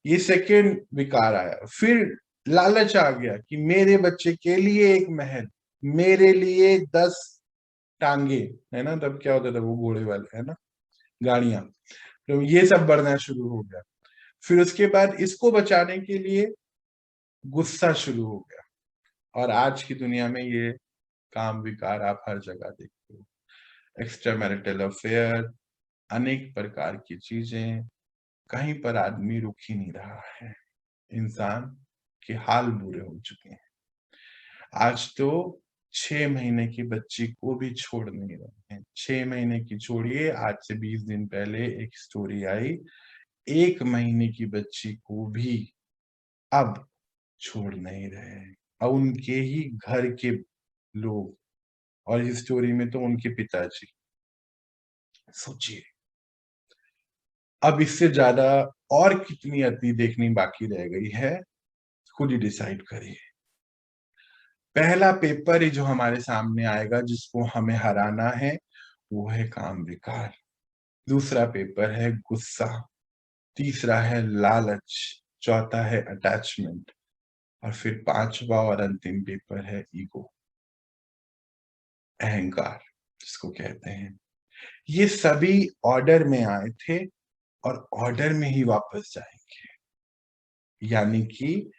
ये सेकेंड विकार आया। फिर लालच आ गया कि मेरे बच्चे के लिए एक महल, मेरे लिए 10 टांगे, है ना, तब क्या होता था वो घोड़े वाले, है ना, गाड़ियां, तो ये सब बढ़ना शुरू हो गया। फिर उसके बाद इसको बचाने के लिए गुस्सा शुरू हो गया। और आज की दुनिया में ये काम विकार आप हर जगह देखते हो। एक्स्ट्रा मैरिटल अफेयर, अनेक प्रकार की चीजें, कहीं पर आदमी रुक ही नहीं रहा है। इंसान के हाल बुरे हो चुके हैं। आज तो 6 महीने की बच्ची को भी छोड़ नहीं रहे हैं। 6 महीने की छोड़िए, आज से 20 दिन पहले एक स्टोरी आई, 1 महीने की बच्ची को भी अब छोड़ नहीं रहे हैं। और उनके ही घर के लोग, और इस स्टोरी में तो उनके पिताजी। सोचिए, अब इससे ज्यादा और कितनी अति देखनी बाकी रह गई है, खुद ही डिसाइड करिए। पहला पेपर ही जो हमारे सामने आएगा जिसको हमें हराना है, वो है काम विकार। दूसरा पेपर है गुस्सा, तीसरा है लालच, चौथा है अटैचमेंट, और फिर पांचवा और अंतिम पेपर है ईगो, अहंकार जिसको कहते हैं। ये सभी ऑर्डर में आए थे और ऑर्डर में ही वापस जाएंगे। यानी कि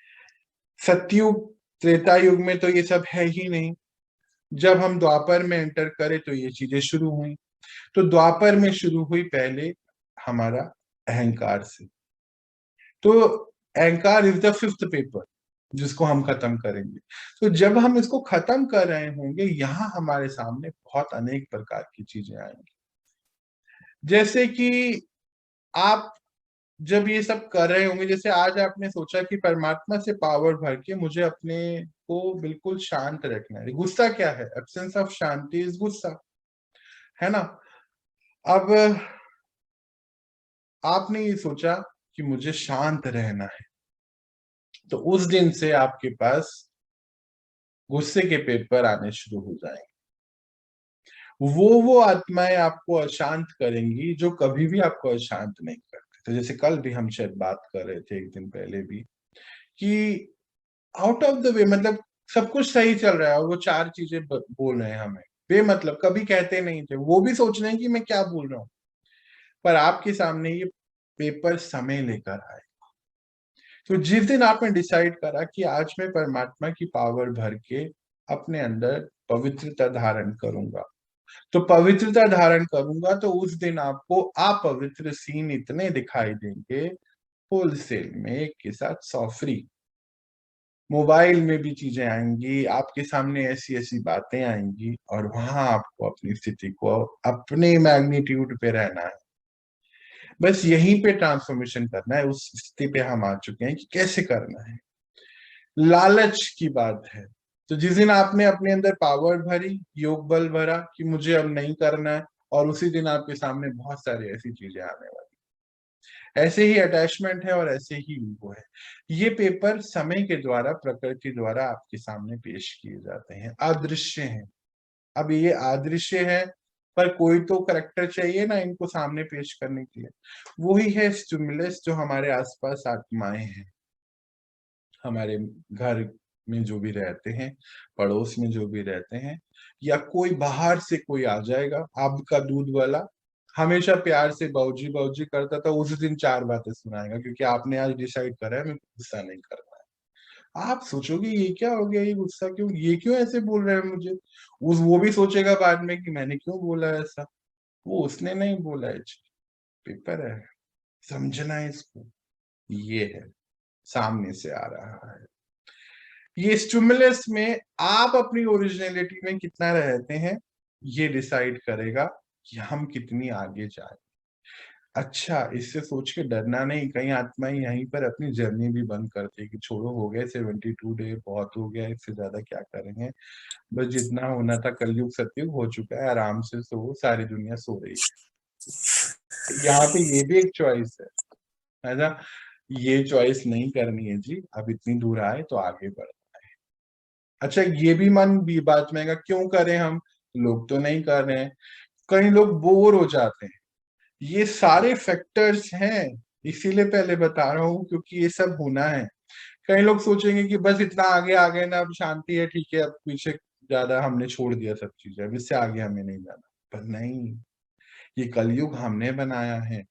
सतयुग त्रेता युग में तो ये सब है ही नहीं। जब हम द्वापर में एंटर करें तो ये चीजें शुरू हुई। तो द्वापर में शुरू हुई पहले हमारा अहंकार से। तो अहंकार इज द फिफ्थ पेपर जिसको हम खत्म करेंगे। तो जब हम इसको खत्म कर रहे होंगे, यहाँ हमारे सामने बहुत अनेक प्रकार की चीजें आएंगी। जैसे कि आप जब ये सब कर रहे होंगे, जैसे आज आपने सोचा कि परमात्मा से पावर भर के मुझे अपने को बिल्कुल शांत रखना है। गुस्सा क्या है? एब्सेंस ऑफ शांति इज गुस्सा, है ना। अब आपने ये सोचा कि मुझे शांत रहना है, तो उस दिन से आपके पास गुस्से के पेपर आने शुरू हो जाएंगे। वो आत्माएं आपको अशांत करेंगी जो कभी भी आपको अशांत नहीं करते। तो जैसे कल भी हम शायद बात कर रहे थे, एक दिन पहले भी, कि आउट ऑफ द वे, मतलब सब कुछ सही चल रहा है और वो 4 चीजें बोल रहे हैं हमें बेमतलब, कभी कहते नहीं थे, वो भी सोच रहे हैं कि मैं क्या बोल रहा हूँ, पर आपके सामने ये पेपर समय लेकर आए। तो जिस दिन आपने डिसाइड करा कि आज मैं परमात्मा की पावर भर के अपने अंदर पवित्रता धारण करूंगा, तो पवित्रता धारण करूंगा, तो उस दिन आपको अपवित्र सीन इतने दिखाई देंगे, होलसेल में एक के साथ 100 फ्री। मोबाइल में भी चीजें आएंगी आपके सामने, ऐसी ऐसी बातें आएंगी, और वहां आपको अपनी स्थिति को अपने मैग्नीट्यूड पे रहना है। बस यहीं पे ट्रांसफॉर्मेशन करना है। उस स्थिति पे हम आ चुके हैं कि कैसे करना है। लालच की बात है, तो जिस दिन आपने अपने अंदर पावर भरी, योग बल भरा कि मुझे अब नहीं करना है, और उसी दिन आपके सामने बहुत सारी ऐसी चीजें आने वाली। ऐसे ही अटैचमेंट है और ऐसे ही ईगो है। ये पेपर समय के द्वारा, प्रकृति द्वारा आपके सामने पेश किए जाते हैं, अदृश्य हैं। अब ये अदृश्य है, पर कोई तो करेक्टर चाहिए ना इनको सामने पेश करने के लिए। वही है स्टिमुलस, जो हमारे आसपास आत्माएं हैं, हमारे घर में जो भी रहते हैं, पड़ोस में जो भी रहते हैं, या कोई बाहर से कोई आ जाएगा। आपका दूध वाला हमेशा प्यार से बाऊजी बाऊजी करता था, उस दिन 4 बातें सुनाएगा क्योंकि आपने आज डिसाइड करा है मैं गुस्सा नहीं करना है। आप सोचोगे ये क्या हो गया, ये गुस्सा क्यों, ये क्यों ऐसे बोल रहे हैं मुझे। वो भी सोचेगा बाद में कि मैंने क्यों बोला ऐसा, वो उसने नहीं बोला है। पेपर है, समझना है इसको। ये है, सामने से आ रहा है। ये स्टिमुलस में आप अपनी ओरिजिनलिटी में कितना रहते हैं, ये डिसाइड करेगा कि हम कितनी आगे जाए। अच्छा, इससे सोच के डरना नहीं, कहीं आत्माएं यहीं पर अपनी जर्नी भी बंद करती है कि छोड़ो, हो गए 72 डे, बहुत हो गया, इससे ज्यादा क्या करेंगे, बस जितना होना था कलयुग सतयुग हो चुका है, आराम से सो, सारी दुनिया सो रही है। यहाँ पे ये भी एक चॉइस है ना। ये चॉइस नहीं करनी है जी, अब इतनी दूर आए तो आगे बढ़ना है। अच्छा, ये भी मन भी बात में आएगा, क्यों करें हम, लोग तो नहीं कर रहे हैं, कई लोग बोर हो जाते हैं। ये सारे फैक्टर्स हैं, इसीलिए पहले बता रहा हूँ, क्योंकि ये सब होना है। कई लोग सोचेंगे कि बस इतना आगे आ गए ना, अब शांति है, ठीक है, अब पीछे ज्यादा हमने छोड़ दिया सब चीजें, अब इससे आगे हमें नहीं जाना। पर नहीं, ये कलयुग हमने बनाया है।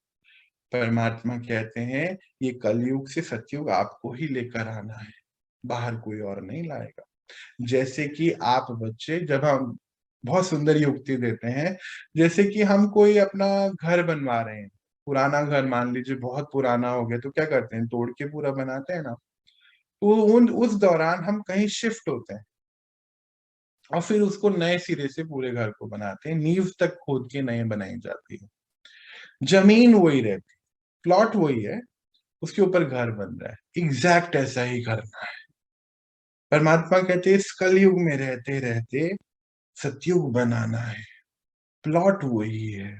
परमात्मा कहते हैं ये कलयुग से सतयुग आपको ही लेकर आना है, बाहर कोई और नहीं लाएगा। जैसे कि आप बच्चे, जब हम बहुत सुंदर युक्ति देते हैं, जैसे कि हम कोई अपना घर बनवा रहे हैं, पुराना घर मान लीजिए बहुत पुराना हो गया, तो क्या करते हैं, तोड़ के पूरा बनाते हैं ना। तो उस दौरान हम कहीं शिफ्ट होते हैं और फिर उसको नए सिरे से पूरे घर को बनाते हैं, नींव तक खोद के नए बनाई जाती है। जमीन वही रहती, प्लॉट वही है, उसके ऊपर घर बन रहा है, एग्जैक्ट ऐसा ही करना है। परमात्मा कहते हैं इस कलयुग में रहते रहते सतयुग बनाना है। प्लॉट वही है,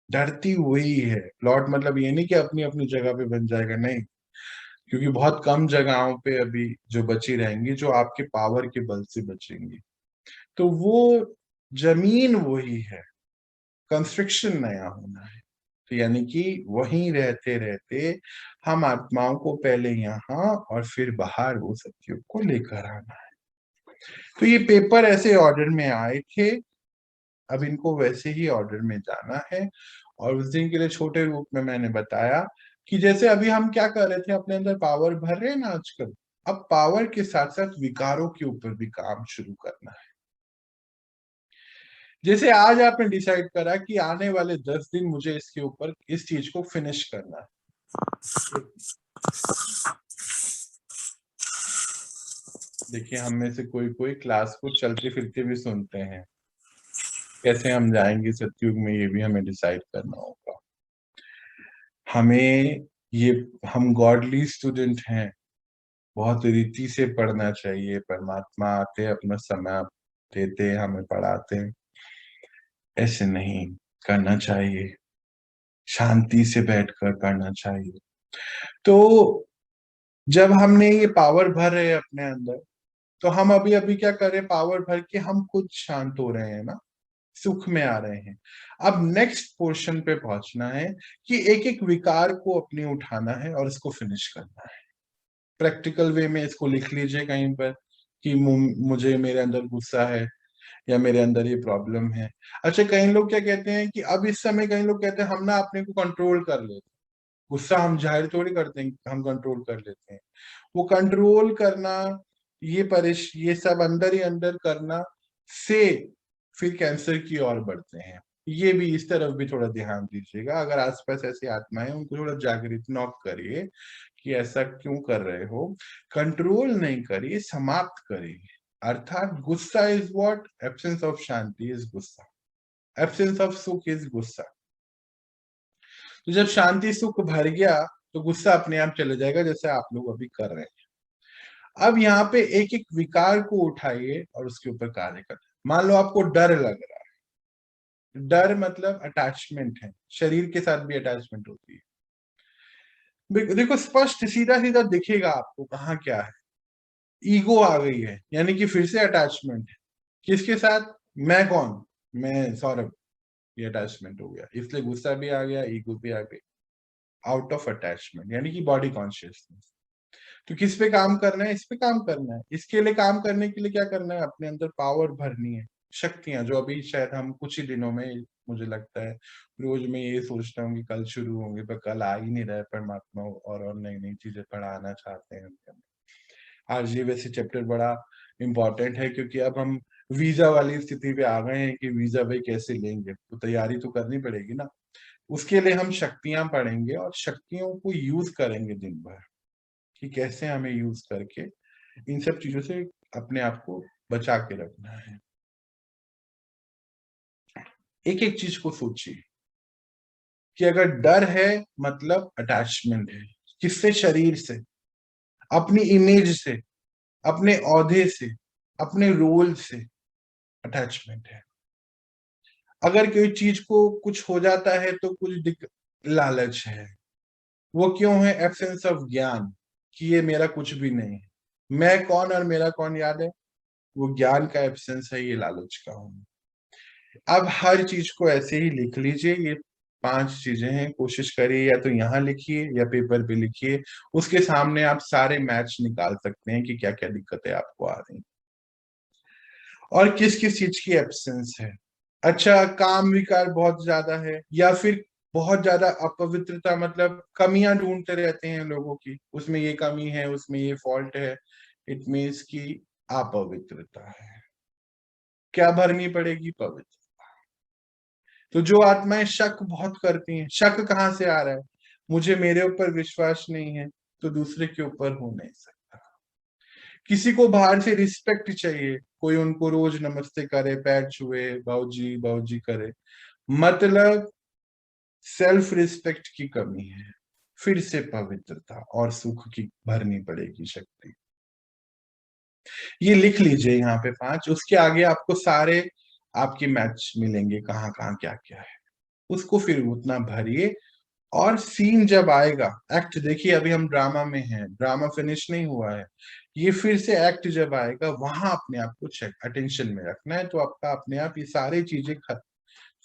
धरती वही है। प्लॉट मतलब ये नहीं कि अपनी अपनी जगह पे बन जाएगा, नहीं, क्योंकि बहुत कम जगहों पे अभी जो बची रहेंगी, जो आपके पावर के बल से बचेंगी। तो वो जमीन वही है, कंस्ट्रक्शन नया होना है। तो यानी कि वहीं रहते रहते हम आत्माओं को पहले यहाँ और फिर बाहर वो सत्युग को लेकर आना है। तो ये पेपर ऐसे ऑर्डर में आए थे, अब इनको वैसे ही ऑर्डर में जाना है। और उस दिन के लिए छोटे रूप में मैंने बताया कि जैसे अभी हम क्या कर रहे थे, अपने अंदर पावर भर रहे हैं ना आजकल, अब पावर के साथ साथ विकारों के ऊपर भी काम शुरू करना है। जैसे आज आपने डिसाइड करा कि आने वाले 10 दिन मुझे इसके ऊपर इस चीज को फिनिश करना है। देखिए, हम में से कोई कोई क्लास को चलते फिरते भी सुनते हैं, कैसे हम जाएंगे सतयुग में ये भी हमें डिसाइड करना होगा। हमें ये, हम गॉडली स्टूडेंट हैं, बहुत रीति से पढ़ना चाहिए। परमात्मा आते, अपना समय देते, हमें पढ़ाते, ऐसे नहीं करना चाहिए, शांति से बैठकर करना चाहिए। तो जब हमने ये पावर भर रहे हैं अपने अंदर, तो हम अभी अभी क्या कर रहे हैं, पावर भर के हम खुद शांत हो रहे हैं ना, सुख में आ रहे हैं। अब नेक्स्ट पोर्शन पे पहुंचना है कि एक एक विकार को अपने उठाना है और इसको फिनिश करना है। प्रैक्टिकल वे में इसको लिख लीजिए कहीं पर कि मुझे, मेरे अंदर गुस्सा है या मेरे अंदर ये प्रॉब्लम है। अच्छा, कई लोग क्या कहते हैं कि अब इस समय कई लोग कहते हैं हम ना अपने को कंट्रोल कर लेते हैं। गुस्सा हम जाहिर थोड़ी करते हैं, हम कंट्रोल कर लेते हैं। वो कंट्रोल करना, ये सब अंदर ही अंदर करना से फिर कैंसर की ओर बढ़ते हैं। ये भी, इस तरफ भी थोड़ा ध्यान दीजिएगा। अगर आसपास ऐसी आत्माएं, उनको थोड़ा जागृत नॉक करिए कि ऐसा क्यों कर रहे हो। कंट्रोल नहीं करिए, समाप्त करिए। अर्थात गुस्सा is what, absence of Shanti is गुस्सा, एब्सेंस ऑफ सुख इज गुस्सा। तो जब शांति सुख भर गया तो गुस्सा अपने आप चले जाएगा, जैसे आप लोग अभी कर रहे हैं। अब यहाँ पे एक एक विकार को उठाइए और उसके ऊपर कार्य करें। मान लो आपको डर लग रहा है, डर मतलब अटैचमेंट है, शरीर के साथ भी अटैचमेंट होती है। देखो, स्पष्ट सीधा सीधा दिखेगा आपको कहाँ क्या है। ईगो आ गई है, यानी कि फिर से अटैचमेंट है। किसके साथ, मैं कौन, मैं सौरभ, ये अटैचमेंट हो गया, इसलिए गुस्सा भी आ गया, ईगो भी आ गई। आउट ऑफ अटैचमेंट यानी कि बॉडी कॉन्शियसनेस। तो किस पे काम करना है, इस पे काम करना है। इसके लिए काम करने के लिए क्या करना है, अपने अंदर पावर भरनी है, शक्तियां, जो अभी शायद हम कुछ ही दिनों में, मुझे लगता है रोज मैं ये सोचता हूँ कि कल शुरू होंगे, पर कल आ ही नहीं रहा है। परमात्मा और नई नई चीजें पढ़ाना चाहते हैं हमें। आज ये वैसे चैप्टर बड़ा इम्पोर्टेंट है, क्योंकि अब हम वीजा वाली स्थिति पे आ गए हैं कि वीजा भाई कैसे लेंगे, तो तैयारी तो करनी पड़ेगी ना। उसके लिए हम शक्तियां पढ़ेंगे और शक्तियों को यूज करेंगे दिन भर, कि कैसे हमें यूज करके इन सब चीजों से अपने आप को बचा के रखना है। एक एक चीज को सोचिए कि अगर डर है मतलब अटैचमेंट है, किससे, शरीर से, अपनी इमेज से, अपने औहदे से, अपने रोल से अटैचमेंट है। अगर कोई चीज को कुछ हो जाता है तो कुछ लालच है, वो क्यों है? एब्सेंस ऑफ ज्ञान, कि ये मेरा कुछ भी नहीं है, मैं कौन और मेरा कौन याद है, वो ज्ञान का एब्सेंस है, ये लालच का हूं। अब हर चीज को ऐसे ही लिख लीजिए, ये 5 चीजें हैं, कोशिश करिए या तो यहाँ लिखिए या पेपर पे लिखिए, उसके सामने आप सारे मैच निकाल सकते हैं कि क्या क्या दिक्कतें आपको आ रही, और किस किस चीज की एब्सेंस है। अच्छा, काम विकार बहुत ज्यादा है, या फिर बहुत ज्यादा अपवित्रता, मतलब कमियां ढूंढते रहते हैं लोगों की, उसमें ये कमी है, उसमें ये फॉल्ट है, इट मीन्स की अपवित्रता है। क्या भरनी पड़ेगी? पवित्र। तो जो आत्माएं शक बहुत करती हैं, शक कहाँ से आ रहा है? मुझे मेरे ऊपर विश्वास नहीं है तो दूसरे के ऊपर हो नहीं सकता। किसी को बाहर से रिस्पेक्ट चाहिए, कोई उनको रोज नमस्ते करे, पैर छुए, बाऊजी बाऊजी करे, मतलब सेल्फ रिस्पेक्ट की कमी है। फिर से पवित्रता और सुख की भरनी पड़ेगी शक्ति। ये लिख लीजिए यहाँ पे 5, उसके आगे आपको सारे आपके मैच मिलेंगे, कहाँ कहाँ क्या क्या है, उसको फिर उतना भरिए। और सीन जब आएगा, एक्ट देखिए, अभी हम ड्रामा में हैं, ड्रामा फिनिश नहीं हुआ है, ये फिर से एक्ट जब आएगा, वहां अपने आप को चेक अटेंशन में रखना है, तो आपका अपने आप ये सारी चीजें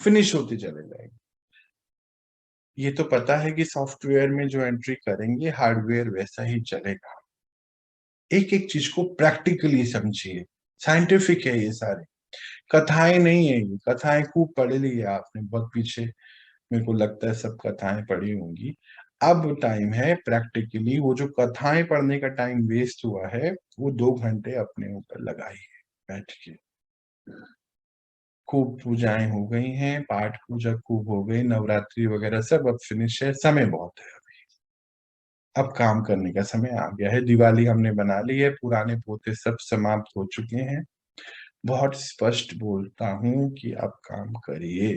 फिनिश होती चले जाएंगी। ये तो पता है कि सॉफ्टवेयर में जो एंट्री करेंगे, हार्डवेयर वैसा ही चलेगा। एक एक चीज को प्रैक्टिकली समझिए, साइंटिफिक है ये सारे, कथाएं नहीं है ये। कथाएं खूब पढ़ ली है आपने बहुत पीछे, मेरे को लगता है सब कथाएं पढ़ी होंगी। अब टाइम है प्रैक्टिकली, वो जो कथाएं पढ़ने का टाइम वेस्ट हुआ है, वो 2 घंटे अपने ऊपर लगाइए बैठ के। खूब पूजाएं हो गई हैं, पाठ पूजा खूब हो गई, नवरात्रि वगैरह सब अब फिनिश है, समय बहुत है अभी। अब काम करने का समय आ गया है, दिवाली हमने बना ली है, पुराने पोते सब समाप्त हो चुके हैं। बहुत स्पष्ट बोलता हूं कि अब काम करिए,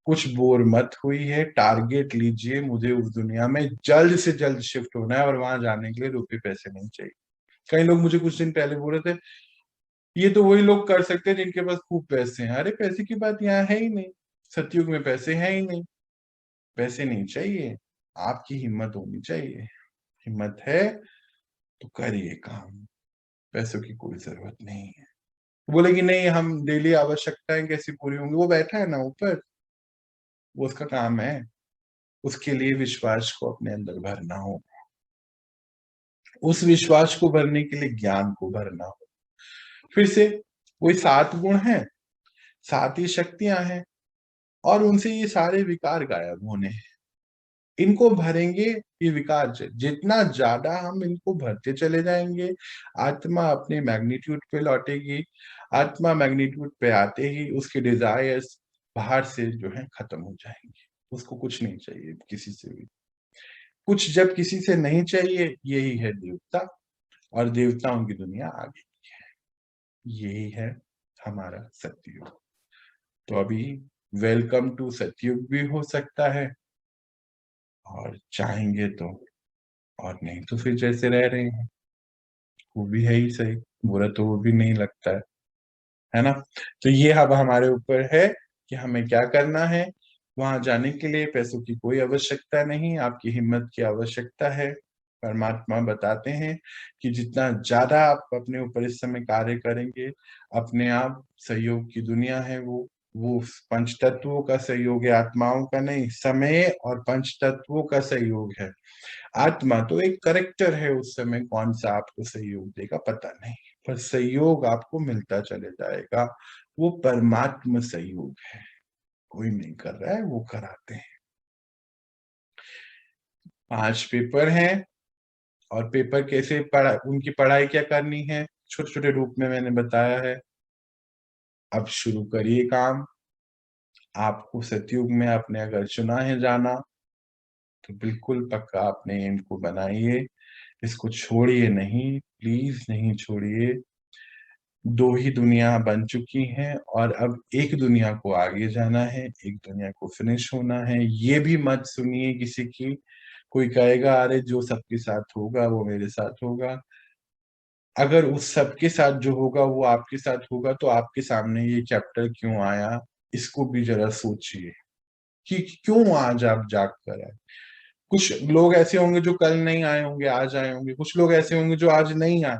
कुछ बोर मत हुई है, टारगेट लीजिए, मुझे उस दुनिया में जल्द से जल्द शिफ्ट होना है, और वहां जाने के लिए रुपए पैसे नहीं चाहिए। कई लोग मुझे कुछ दिन पहले बोल रहे थे, ये तो वही लोग कर सकते हैं जिनके पास खूब पैसे हैं। अरे पैसे की बात यहाँ है ही नहीं, सतयुग में पैसे हैं ही नहीं, पैसे नहीं चाहिए, आपकी हिम्मत होनी चाहिए। हिम्मत है तो करिए काम, पैसों की कोई जरूरत नहीं है। बोलेगी नहीं, हम डेली आवश्यकताएं कैसी पूरी होंगी, वो बैठा है ना ऊपर, वो उसका काम है, उसके लिए विश्वास को अपने अंदर भरना हो, उस विश्वास को भरने के लिए ज्ञान को भरना हो। फिर से वही 7 गुण हैं, 7 ही शक्तियां हैं, और उनसे ये सारे विकार गायब होने हैं। इनको भरेंगे, ये विकार जितना ज्यादा हम इनको भरते चले जाएंगे, आत्मा अपने मैग्नीट्यूड पे लौटेगी। आत्मा मैग्नीट्यूड पे आते ही उसके डिजायर्स बाहर से जो है खत्म हो जाएंगे, उसको कुछ नहीं चाहिए किसी से भी। कुछ जब किसी से नहीं चाहिए, यही है देवता, और देवताओं की दुनिया आगे की है, यही है हमारा सतयुग। तो अभी वेलकम टू सतयुग भी हो सकता है, और चाहेंगे तो, और नहीं तो फिर जैसे रह रहे हैं वो भी है ही सही, बुरा तो वो भी नहीं लगता है ना। तो ये अब हमारे ऊपर है कि हमें क्या करना है। वहां जाने के लिए पैसों की कोई आवश्यकता नहीं, आपकी हिम्मत की आवश्यकता है। परमात्मा बताते हैं कि जितना ज्यादा आप अपने ऊपर इस समय कार्य करेंगे, अपने आप सहयोग की दुनिया है वो पंच तत्वों का सहयोग है, आत्माओं का नहीं। समय और पंच तत्वों का सहयोग है। आत्मा तो एक करेक्टर है, उस समय कौन सा आपको सहयोग देगा पता नहीं, पर सहयोग आपको मिलता चले जाएगा। वो परमात्मा सहयोग है, कोई नहीं कर रहा है, वो कराते हैं। 5 पेपर हैं, और पेपर कैसे पढ़ा, उनकी पढ़ाई क्या करनी है, छोटे छोटे रूप में मैंने बताया है। अब शुरू करिए काम। आपको सतयुग में आपने अगर चुना है जाना, तो बिल्कुल पक्का अपने एम को बनाइए, इसको छोड़िए नहीं, प्लीज नहीं छोड़िए। 2 ही दुनिया बन चुकी हैं, और अब एक दुनिया को आगे जाना है, एक दुनिया को फिनिश होना है। ये भी मत सुनिए किसी की, कोई कहेगा अरे जो सबके साथ होगा वो मेरे साथ होगा। अगर उस सबके साथ जो होगा वो आपके साथ होगा, तो आपके सामने ये चैप्टर क्यों आया, इसको भी जरा सोचिए कि क्यों आज आप जाग कर आए। कुछ लोग ऐसे होंगे जो कल नहीं आए होंगे, आज आए होंगे, कुछ लोग ऐसे होंगे जो आज नहीं आए।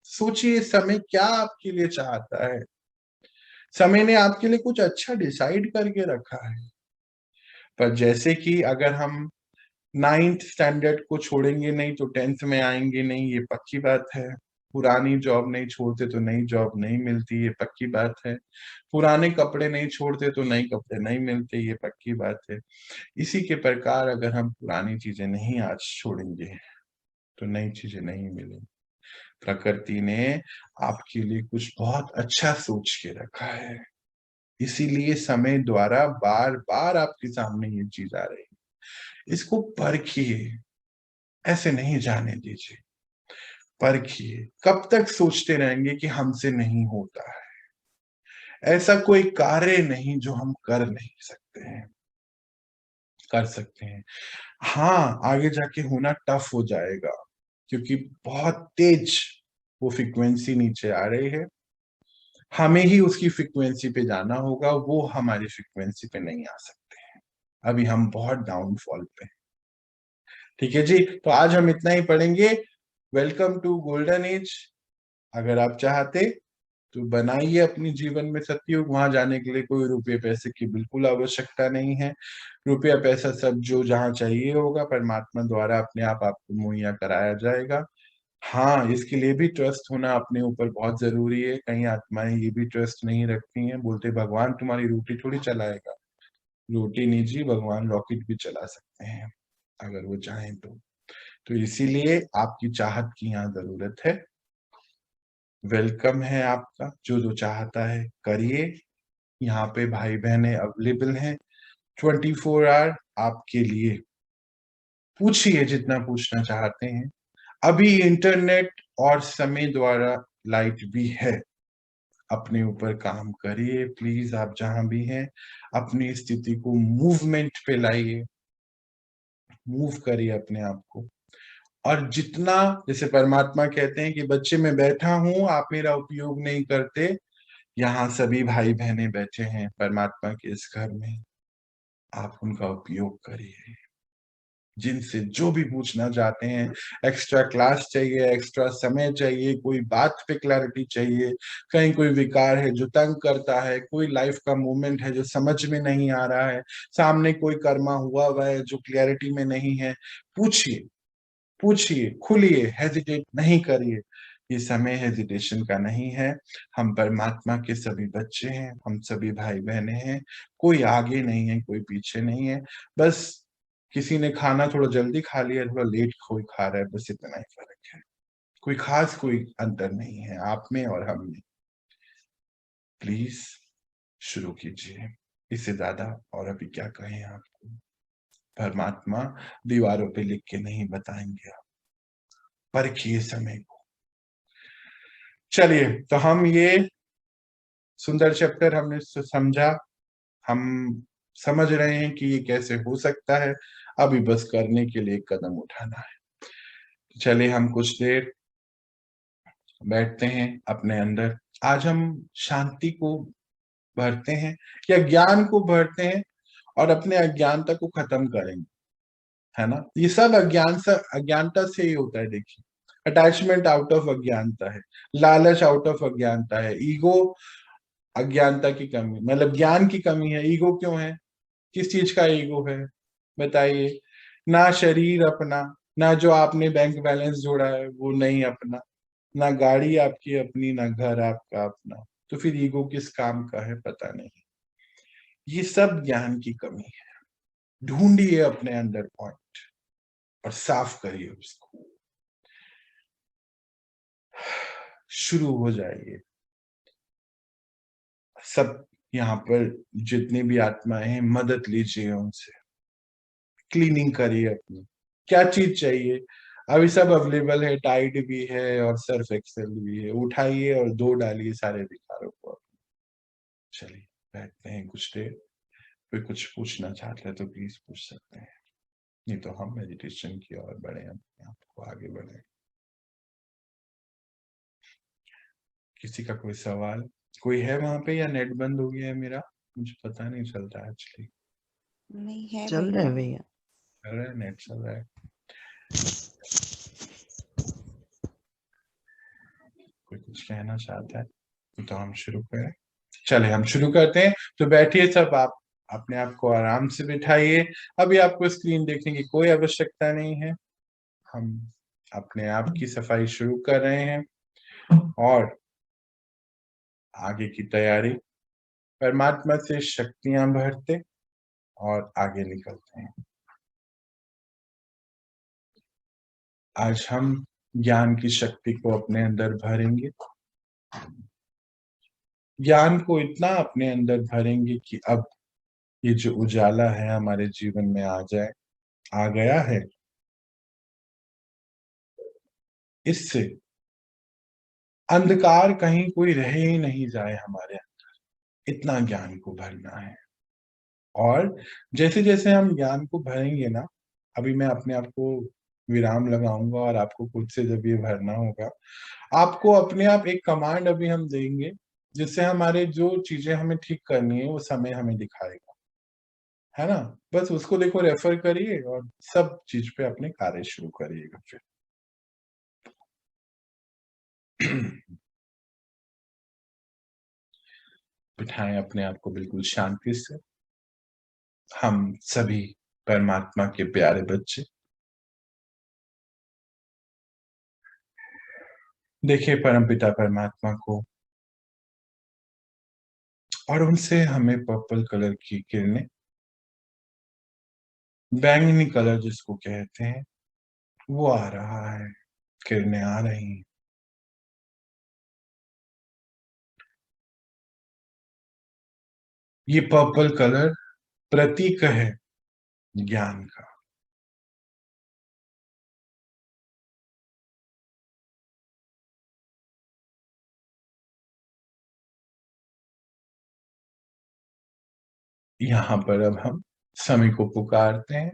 सोचिए समय क्या आपके लिए चाहता है। समय ने आपके लिए कुछ अच्छा डिसाइड करके रखा है। पर जैसे कि अगर हम 9th स्टैंडर्ड को छोड़ेंगे नहीं तो 10th में आएंगे नहीं, ये पक्की बात है। पुरानी जॉब नहीं छोड़ते तो नई जॉब नहीं मिलती, ये पक्की बात है। पुराने कपड़े नहीं छोड़ते तो नए कपड़े नहीं मिलते, ये पक्की बात है। इसी के प्रकार अगर हम पुरानी चीजें नहीं आज छोड़ेंगे तो नई चीजें नहीं मिलेंगी। प्रकृति ने आपके लिए कुछ बहुत अच्छा सोच के रखा है, इसीलिए समय द्वारा बार बार आपके सामने ये चीज आ रही है। इसको परखिए, ऐसे नहीं जाने दीजिए। परखिए, कब तक सोचते रहेंगे कि हमसे नहीं होता है। ऐसा कोई कार्य नहीं जो हम कर नहीं सकते हैं, कर सकते हैं। हाँ, आगे जाके होना टफ हो जाएगा क्योंकि बहुत तेज वो फ्रीक्वेंसी नीचे आ रही है। हमें ही उसकी फ्रीक्वेंसी पे जाना होगा, वो हमारी फ्रीक्वेंसी पे नहीं आ सकते हैं। अभी हम बहुत डाउनफॉल पे हैं। ठीक है जी, तो आज हम इतना ही पढ़ेंगे। Welcome to golden age. अगर आप चाहते तो बनाइए अपनी जीवन में सतयुग। वहां जाने के लिए कोई रुपये पैसे की बिल्कुल आवश्यकता नहीं है। रुपया पैसा सब जो जहाँ चाहिए होगा परमात्मा द्वारा अपने आप आपको मुहैया कराया जाएगा। हाँ, इसके लिए भी ट्रस्ट होना अपने ऊपर बहुत जरूरी है। कई आत्माएं ये भी ट्रस्ट नहीं रखती हैं, बोलते भगवान तुम्हारी रोटी थोड़ी चलाएगा। रोटी नहीं जी, भगवान रॉकेट भी चला सकते हैं अगर वो चाहें तो इसीलिए आपकी चाहत की यहाँ जरूरत है। वेलकम है आपका, जो जो चाहता है करिए। यहाँ पे भाई बहनें अवेलेबल हैं 24 आवर आपके लिए। पूछिए जितना पूछना चाहते हैं। अभी इंटरनेट और समय द्वारा लाइट भी है। अपने ऊपर काम करिए प्लीज। आप जहां भी हैं अपनी स्थिति को मूवमेंट पे लाइए, मूव करिए अपने आप को। और जितना, जैसे परमात्मा कहते हैं कि बच्चे मैं बैठा हूं, आप मेरा उपयोग नहीं करते। यहाँ सभी भाई बहनें बैठे हैं परमात्मा के इस घर में, आप उनका उपयोग करिए। जिनसे जो भी पूछना चाहते हैं, एक्स्ट्रा क्लास चाहिए, एक्स्ट्रा समय चाहिए, कोई बात पे क्लैरिटी चाहिए, कहीं कोई विकार है जो तंग करता है, कोई लाइफ का मोमेंट है जो समझ में नहीं आ रहा है, सामने कोई कर्मा हुआ है जो क्लैरिटी में नहीं है, पूछिए, पूछिए, खुलिए, हेजिटेट नहीं करिए। ये समय हेजिटेशन का नहीं है। हम परमात्मा के सभी बच्चे हैं, हम सभी भाई बहने हैं। कोई आगे नहीं है, कोई पीछे नहीं है। बस किसी ने खाना थोड़ा जल्दी खा लिया, थोड़ा लेट कोई खा रहा है, बस इतना ही फर्क है। कोई खास कोई अंतर नहीं है आप में और हम में। प्लीज शुरू कीजिए। इससे ज्यादा और अभी क्या कहें आपको। परमात्मा दीवारों पे लिख के नहीं बताएंगे, आप परखिए समय को। चलिए, तो हम ये सुंदर चैप्टर हमने समझा। हम समझ रहे हैं कि ये कैसे हो सकता है। अभी बस करने के लिए कदम उठाना है। चलिए, हम कुछ देर बैठते हैं अपने अंदर। आज हम शांति को भरते हैं या ज्ञान को भरते हैं और अपने अज्ञानता को खत्म करेंगे, है ना। ये सब अज्ञानता से ही होता है। देखिए, अटैचमेंट आउट ऑफ अज्ञानता है, लालच आउट ऑफ अज्ञानता है, ईगो अज्ञानता की कमी, मतलब ज्ञान की कमी है। ईगो क्यों है? किस चीज का ईगो है बताइए? ना शरीर अपना, ना जो आपने बैंक बैलेंस जोड़ा है वो नहीं अपना, ना गाड़ी आपकी अपनी, ना घर आपका अपना। तो फिर ईगो किस काम का है पता नहीं। ये सब ज्ञान की कमी है। ढूंढिए अपने अंदर पॉइंट और साफ करिए उसको। शुरू हो जाइए। सब यहाँ पर जितनी भी आत्माएं हैं, मदद लीजिए उनसे। क्लीनिंग करिए अपनी। क्या चीज चाहिए? अभी सब अवेलेबल है, टाइड भी है और सर्फ एक्सेल भी है। उठाइए और दो डालिए सारे विकारों को। चलिए, बैठते हैं कुछ देर। कोई कुछ पूछना चाहते हैं तो प्लीज पूछ सकते हैं, नहीं तो हम मेडिटेशन की ओर बढ़े, अपने आप को आगे बढ़े। किसी का कोई सवाल? कोई है वहां पे या नेट बंद हो गया है मेरा? मुझे पता नहीं चलता एक्चुअली। नहीं है चल रहे भैया। हैं भैया। कर रहे हैं, नेट चल रहा है। कोई कुछ कहना चाहता है तो हम शुरू करें? चले हम शुरू करते हैं। तो बैठिए सब, आप अपने आप को आराम से बिठाइए। अभी आपको स्क्रीन देखने की कोई आवश्यकता नहीं है। हम अपने आप की सफाई शुरू कर रहे हैं और आगे की तैयारी परमात्मा से शक्तियां भरते और आगे निकलते हैं। आज हम ज्ञान की शक्ति को अपने अंदर भरेंगे, ज्ञान को इतना अपने अंदर भरेंगे कि अब ये जो उजाला है हमारे जीवन में आ जाए, आ गया है। इससे अंधकार कहीं कोई रह ही नहीं जाए हमारे अंदर, इतना ज्ञान को भरना है। और जैसे जैसे हम ज्ञान को भरेंगे ना, अभी मैं अपने आप को विराम लगाऊंगा और आपको खुद से जब ये भरना होगा, आपको अपने आप एक कमांड अभी हम देंगे, जिससे हमारे जो चीजें हमें ठीक करनी है वो समय हमें दिखाएगा, है ना? बस उसको देखो, रेफर करिए और सब चीज पे अपने कार्य शुरू करिएगा फिर। बिठाएं अपने आप को बिल्कुल शांति से। हम सभी परमात्मा के प्यारे बच्चे। देखिए परमपिता परमात्मा को और उनसे हमें पर्पल कलर की किरणें, बैंगनी कलर जिसको कहते हैं, वो आ रहा है, किरणें आ रही हैं। ये पर्पल कलर प्रतीक है ज्ञान का। यहाँ पर अब हम समय को पुकारते हैं।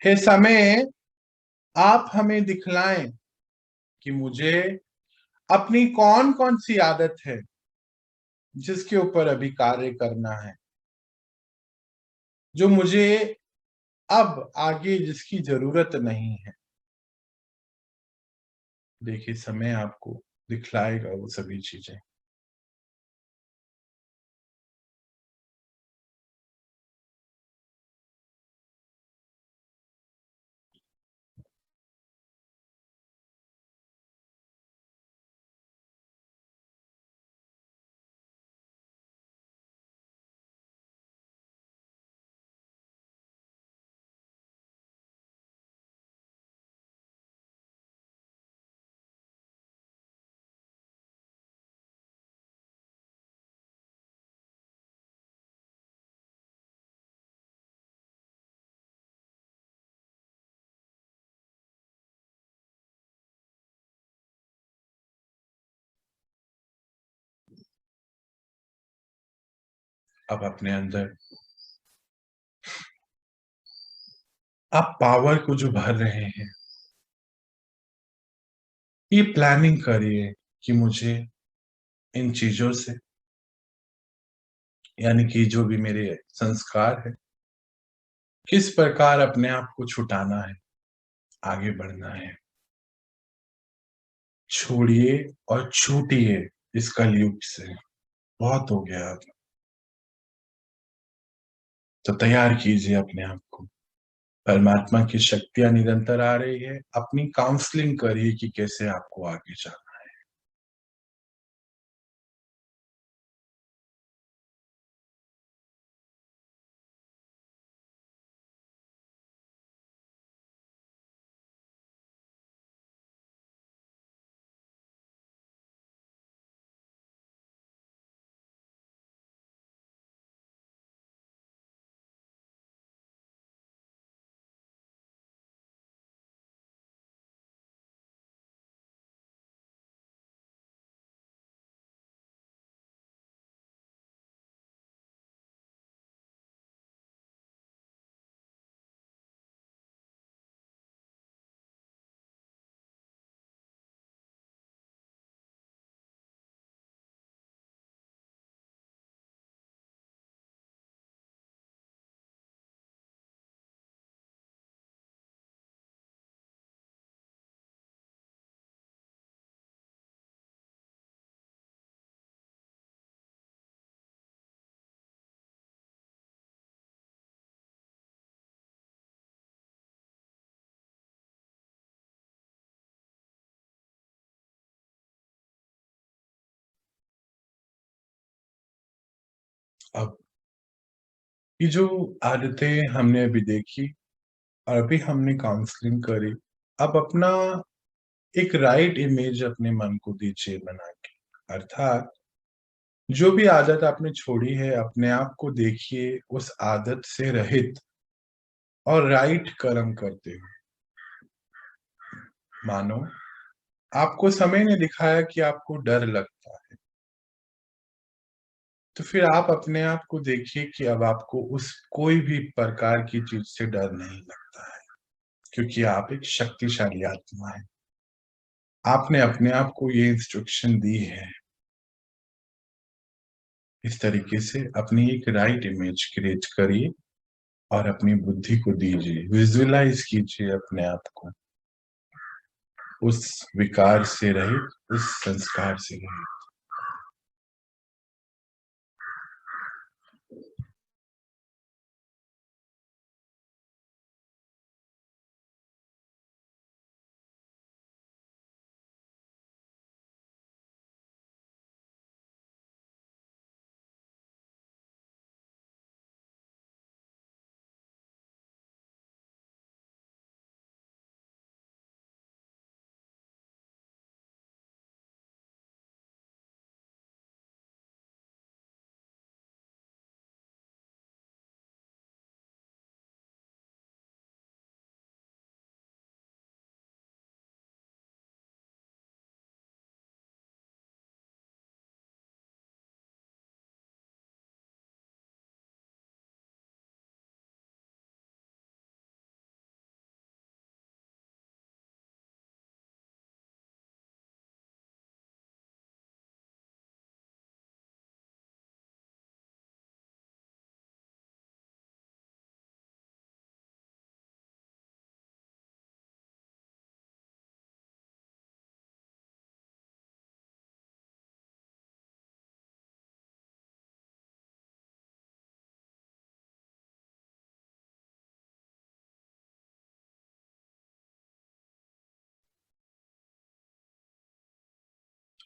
हे समय, आप हमें दिखलाएं कि मुझे अपनी कौन कौन सी आदत है जिसके ऊपर अभी कार्य करना है, जो मुझे अब आगे जिसकी जरूरत नहीं है। देखिए समय आपको दिखलाएगा वो सभी चीजें। अब अपने अंदर आप पावर को जो भर रहे हैं, ये प्लानिंग करिए कि मुझे इन चीजों से, यानी कि जो भी मेरे संस्कार है, किस प्रकार अपने आप को छुटाना है, आगे बढ़ना है। छोड़िए और छूटिए इस कलयुग से, बहुत हो गया अब। तो तैयार कीजिए अपने आप को। परमात्मा की शक्तियां निरंतर आ रही है, अपनी काउंसलिंग करिए कि कैसे आपको आगे जाना। अब ये जो आदतें हमने अभी देखी और अभी हमने काउंसलिंग करी, अब अपना एक राइट इमेज अपने मन को दीजिए बना के। अर्थात जो भी आदत आपने छोड़ी है, अपने आप को देखिए उस आदत से रहित और राइट कर्म करते हुए। मानो आपको समय ने दिखाया कि आपको डर लगता है, तो फिर आप अपने आप को देखिए कि अब आपको उस कोई भी प्रकार की चीज से डर नहीं लगता है, क्योंकि आप एक शक्तिशाली आत्मा है। आपने अपने आप को ये इंस्ट्रक्शन दी है। इस तरीके से अपनी एक राइट इमेज क्रिएट करिए और अपनी बुद्धि को दीजिए, विजुअलाइज कीजिए अपने आप को उस विकार से रहित, उस संस्कार से रहित।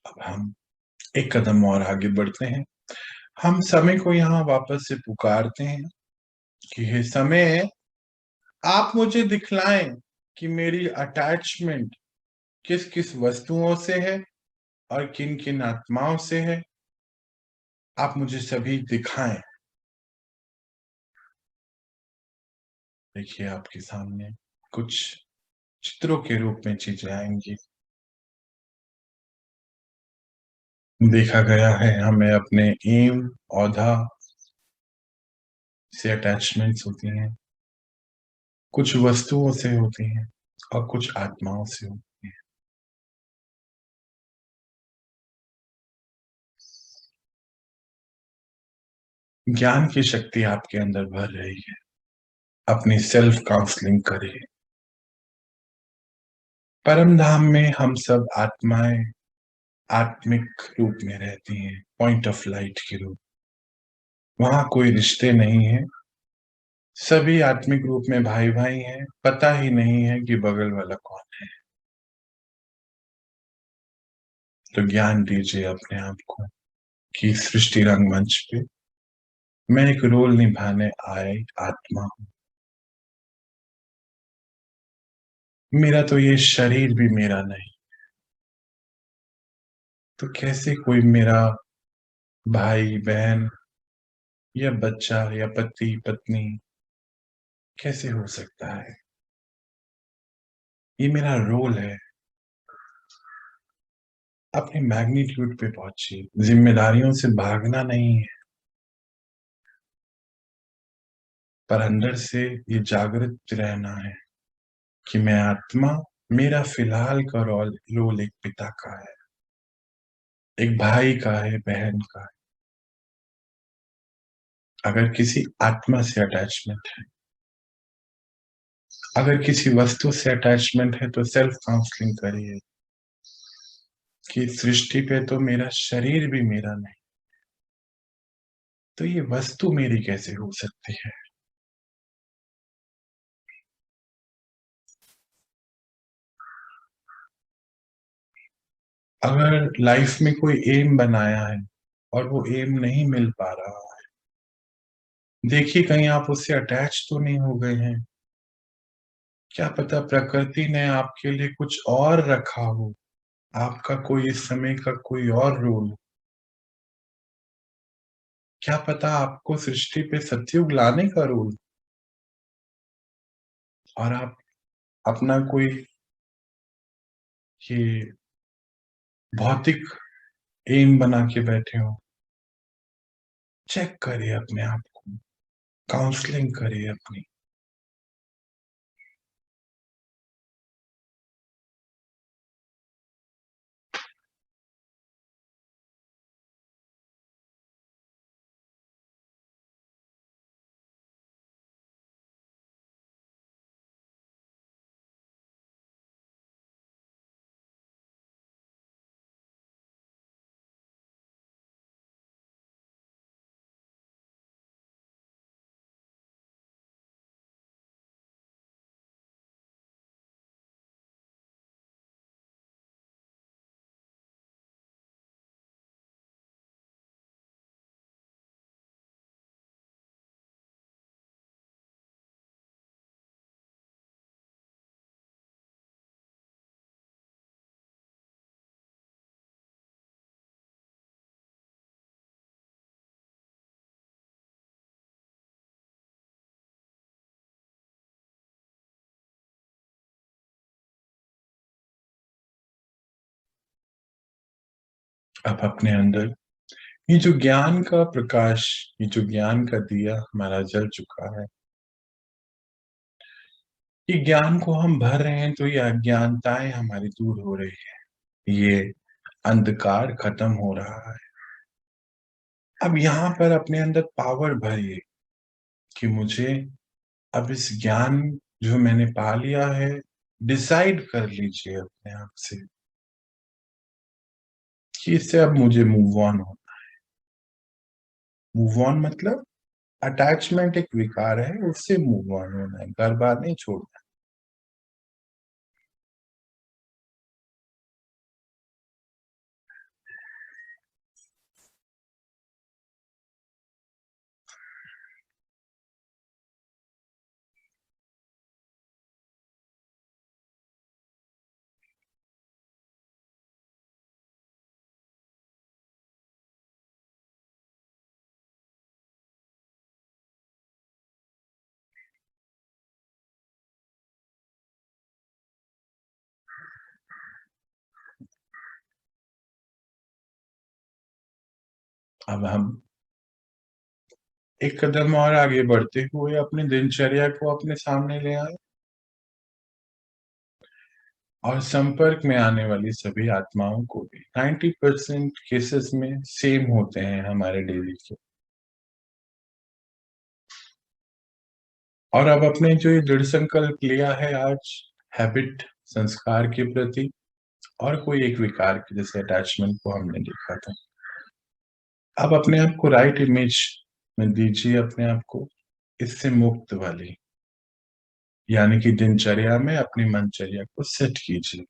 अब हम एक कदम और आगे बढ़ते हैं। हम समय को यहाँ वापस से पुकारते हैं कि हे समय, आप मुझे दिखलाएं कि मेरी अटैचमेंट किस किस वस्तुओं से है और किन किन आत्माओं से है। आप मुझे सभी दिखाएं। देखिए आपके सामने कुछ चित्रों के रूप में चीजें आएंगी। देखा गया है हमें अपने एम, औधा से अटैचमेंट्स होती हैं, कुछ वस्तुओं से होती हैं और कुछ आत्माओं से होती हैं। ज्ञान की शक्ति आपके अंदर भर रही है। अपनी सेल्फ काउंसलिंग करिए। परम धाम में हम सब आत्माएं आत्मिक रूप में रहती हैं, पॉइंट ऑफ लाइट के रूप। वहां कोई रिश्ते नहीं है, सभी आत्मिक रूप में भाई भाई हैं। पता ही नहीं है कि बगल वाला कौन है। तो ज्ञान दीजिए अपने आप को कि सृष्टि रंगमंच पे मैं एक रोल निभाने आई आत्मा हूं। मेरा तो ये शरीर भी मेरा नहीं, तो कैसे कोई मेरा भाई बहन या बच्चा या पति पत्नी कैसे हो सकता है। ये मेरा रोल है। अपने मैग्नीट्यूड पे पहुंचिए। जिम्मेदारियों से भागना नहीं है, पर अंदर से ये जागृत रहना है कि मैं आत्मा, मेरा फिलहाल का रोल एक पिता का है, एक भाई का है, बहन का है। अगर किसी आत्मा से अटैचमेंट है, अगर किसी वस्तु से अटैचमेंट है, तो सेल्फ काउंसलिंग करिए कि सृष्टि पे तो मेरा शरीर भी मेरा नहीं, तो ये वस्तु मेरी कैसे हो सकती है। अगर लाइफ में कोई एम बनाया है और वो एम नहीं मिल पा रहा है, देखिए कहीं आप उससे अटैच तो नहीं हो गए हैं। क्या पता प्रकृति ने आपके लिए कुछ और रखा हो, आपका कोई इस समय का कोई और रोल। क्या पता आपको सृष्टि पे सतयुग लाने का रोल, और आप अपना कोई ये भौतिक एम बना के बैठे हो। चेक करिए अपने आप को, काउंसलिंग करिए अपनी। अब अपने अंदर ये जो ज्ञान का प्रकाश, ये जो ज्ञान का दिया हमारा जल चुका है, ये ज्ञान को हम भर रहे हैं तो ये अज्ञानताएं हमारी दूर हो रही है, ये अंधकार खत्म हो रहा है। अब यहाँ पर अपने अंदर पावर भरिए कि मुझे अब इस ज्ञान जो मैंने पा लिया है, डिसाइड कर लीजिए अपने आप से कि इससे अब मुझे मूव ऑन हो। मूव ऑन मतलब अटैचमेंट एक विकार है, उससे मूव ऑन होना है, घर बार नहीं छोड़ना। अब हम एक कदम और आगे बढ़ते हुए अपनी दिनचर्या को अपने सामने ले आए, और संपर्क में आने वाली सभी आत्माओं को भी 90% केसेस में सेम होते हैं हमारे डेली के। और अब अपने जो ये दृढ़ संकल्प लिया है आज, हैबिट संस्कार के प्रति, और कोई एक विकार के जैसे अटैचमेंट को हमने देखा था, अब अपने आप को राइट इमेज में दीजिए, अपने आप को इससे मुक्त वाली, यानी कि दिनचर्या में अपनी मनचर्या को सेट कीजिए।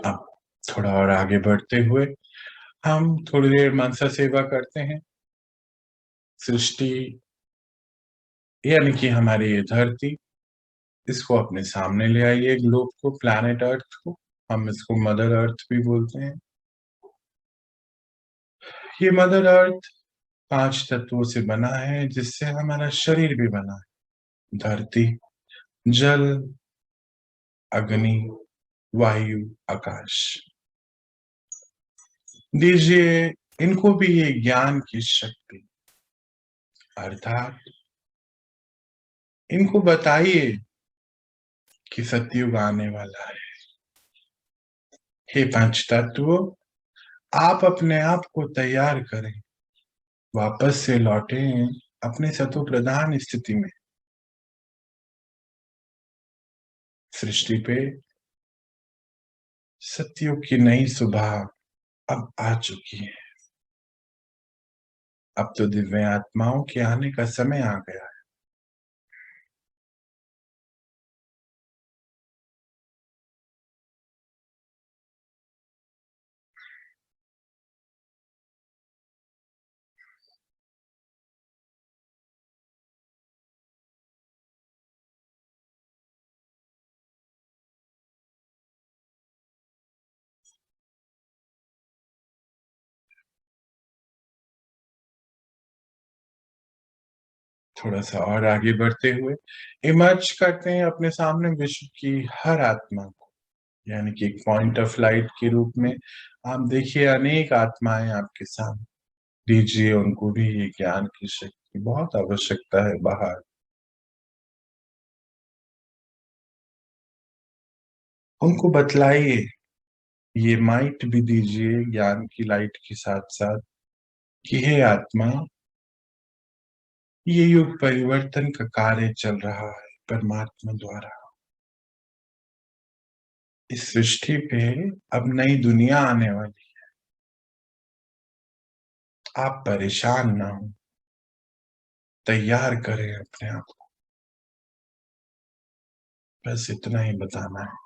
अब थोड़ा और आगे बढ़ते हुए हम थोड़ी देर मनसा सेवा करते हैं। सृष्टि यानी कि हमारी ये धरती, इसको अपने सामने ले आइए, ग्लोब को, प्लैनेट अर्थ को। हम इसको मदर अर्थ भी बोलते हैं। ये मदर अर्थ 5 तत्वों से बना है, जिससे हमारा शरीर भी बना है। धरती, जल, अग्नि, वायु, आकाश। दीजिए इनको भी ये ज्ञान की शक्ति, अर्थात इनको बताइए कि सतयुग आने वाला है। हे पंच तत्व, आप अपने आप को तैयार करें, वापस से लौटें अपने सतो प्रधान स्थिति में। सृष्टि पे सतयुग की नई सुबह अब आ चुकी है। अब तो दिव्य आत्माओं के आने का समय आ गया है। थोड़ा सा और आगे बढ़ते हुए इमर्ज करते हैं अपने सामने विश्व की हर आत्मा को, यानी कि एक पॉइंट ऑफ लाइट के रूप में। आप देखिए अनेक आत्माएं आपके सामने, दीजिए उनको भी ये ज्ञान की शक्ति, बहुत आवश्यकता है बाहर। उनको बतलाइए, ये माइट भी दीजिए ज्ञान की लाइट के साथ साथ कि हे आत्मा, ये युग परिवर्तन का कार्य चल रहा है परमात्मा द्वारा। इस सृष्टि पे अब नई दुनिया आने वाली। आप परेशान ना हो, तैयार करें अपने आप को, बस इतना ही बताना है।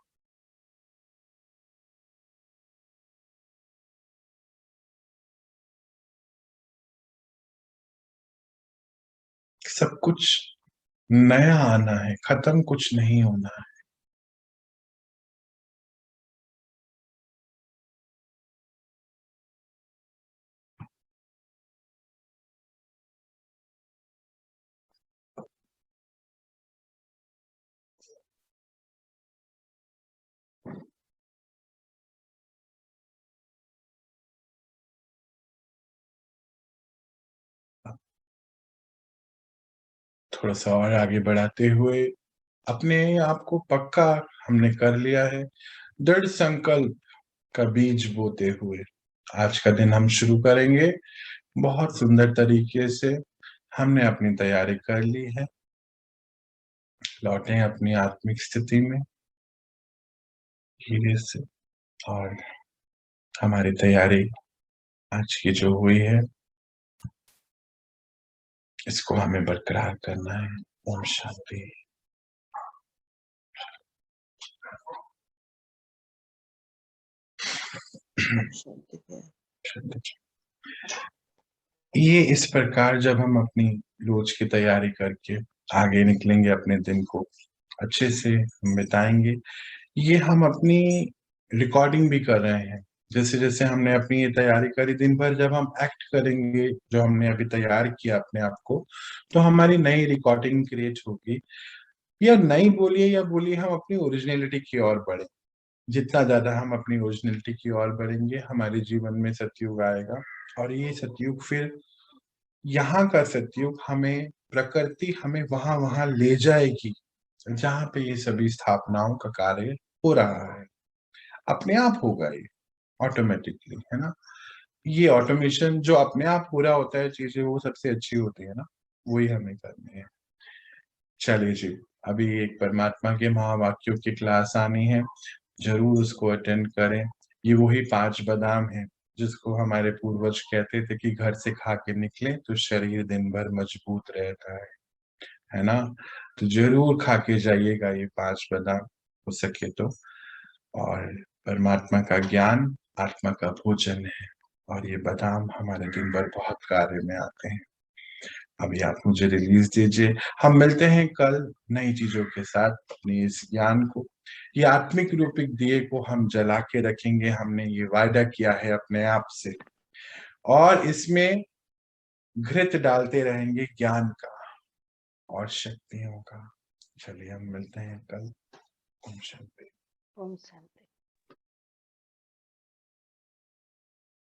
सब कुछ नया आना है, खत्म कुछ नहीं होना है। थोड़ा सा और आगे बढ़ाते हुए अपने आप को पक्का हमने कर लिया है, दृढ़ संकल्प का बीज बोते हुए आज का दिन हम शुरू करेंगे। बहुत सुंदर तरीके से हमने अपनी तैयारी कर ली है। लौटें अपनी आत्मिक स्थिति में धीरे से, और हमारी तैयारी आज की जो हुई है इसको हमें बरकरार करना है। ओम शांति। ये इस प्रकार जब हम अपनी रोज की तैयारी करके आगे निकलेंगे, अपने दिन को अच्छे से बिताएंगे। ये हम अपनी रिकॉर्डिंग भी कर रहे हैं। जैसे जैसे हमने अपनी ये तैयारी करी, दिन भर जब हम एक्ट करेंगे जो हमने अभी तैयार किया अपने आप को, तो हमारी नई रिकॉर्डिंग क्रिएट होगी। या नई बोलिए या बोलिए, हम अपनी ओरिजिनलिटी की ओर बढ़े। जितना ज्यादा हम अपनी ओरिजिनलिटी की ओर बढ़ेंगे, हमारे जीवन में सतयुग आएगा। और ये सतयुग फिर, यहाँ का सतयुग हमें, प्रकृति हमें वहां वहां ले जाएगी जहाँ पे ये सभी स्थापनाओं का कार्य हो रहा है। अपने आप होगा ये, ऑटोमेटिकली, है ना। ये ऑटोमेशन जो अपने आप पूरा होता है चीजें, वो सबसे अच्छी होती है ना, वही हमें करनी है। चलिए जी, अभी एक परमात्मा के महावाक्यों की क्लास आनी है, जरूर उसको अटेंड करें। ये वही 5 बादाम है जिसको हमारे पूर्वज कहते थे कि घर से खा के निकले तो शरीर दिन भर मजबूत रहता है ना। तो जरूर खा के जाइएगा ये 5 बादाम, हो सके तो। और परमात्मा का ज्ञान आत्मा का भोजन है, और ये बादाम हमारे दिन भर बहुत कार्य में आते हैं। अभी आप मुझे रिलीज दीजिए, हम मिलते हैं कल नई चीजों के साथ। अपने इस ज्ञान को, ये आत्मिक रूपिक दिए को हम जला के रखेंगे। हमने ये वायदा किया है अपने आप से। और इसमें घृत डालते रहेंगे ज्ञान का और शक्तियों का। चलिए हम मिलते हैं कल। ओम शांति। ओम शांति।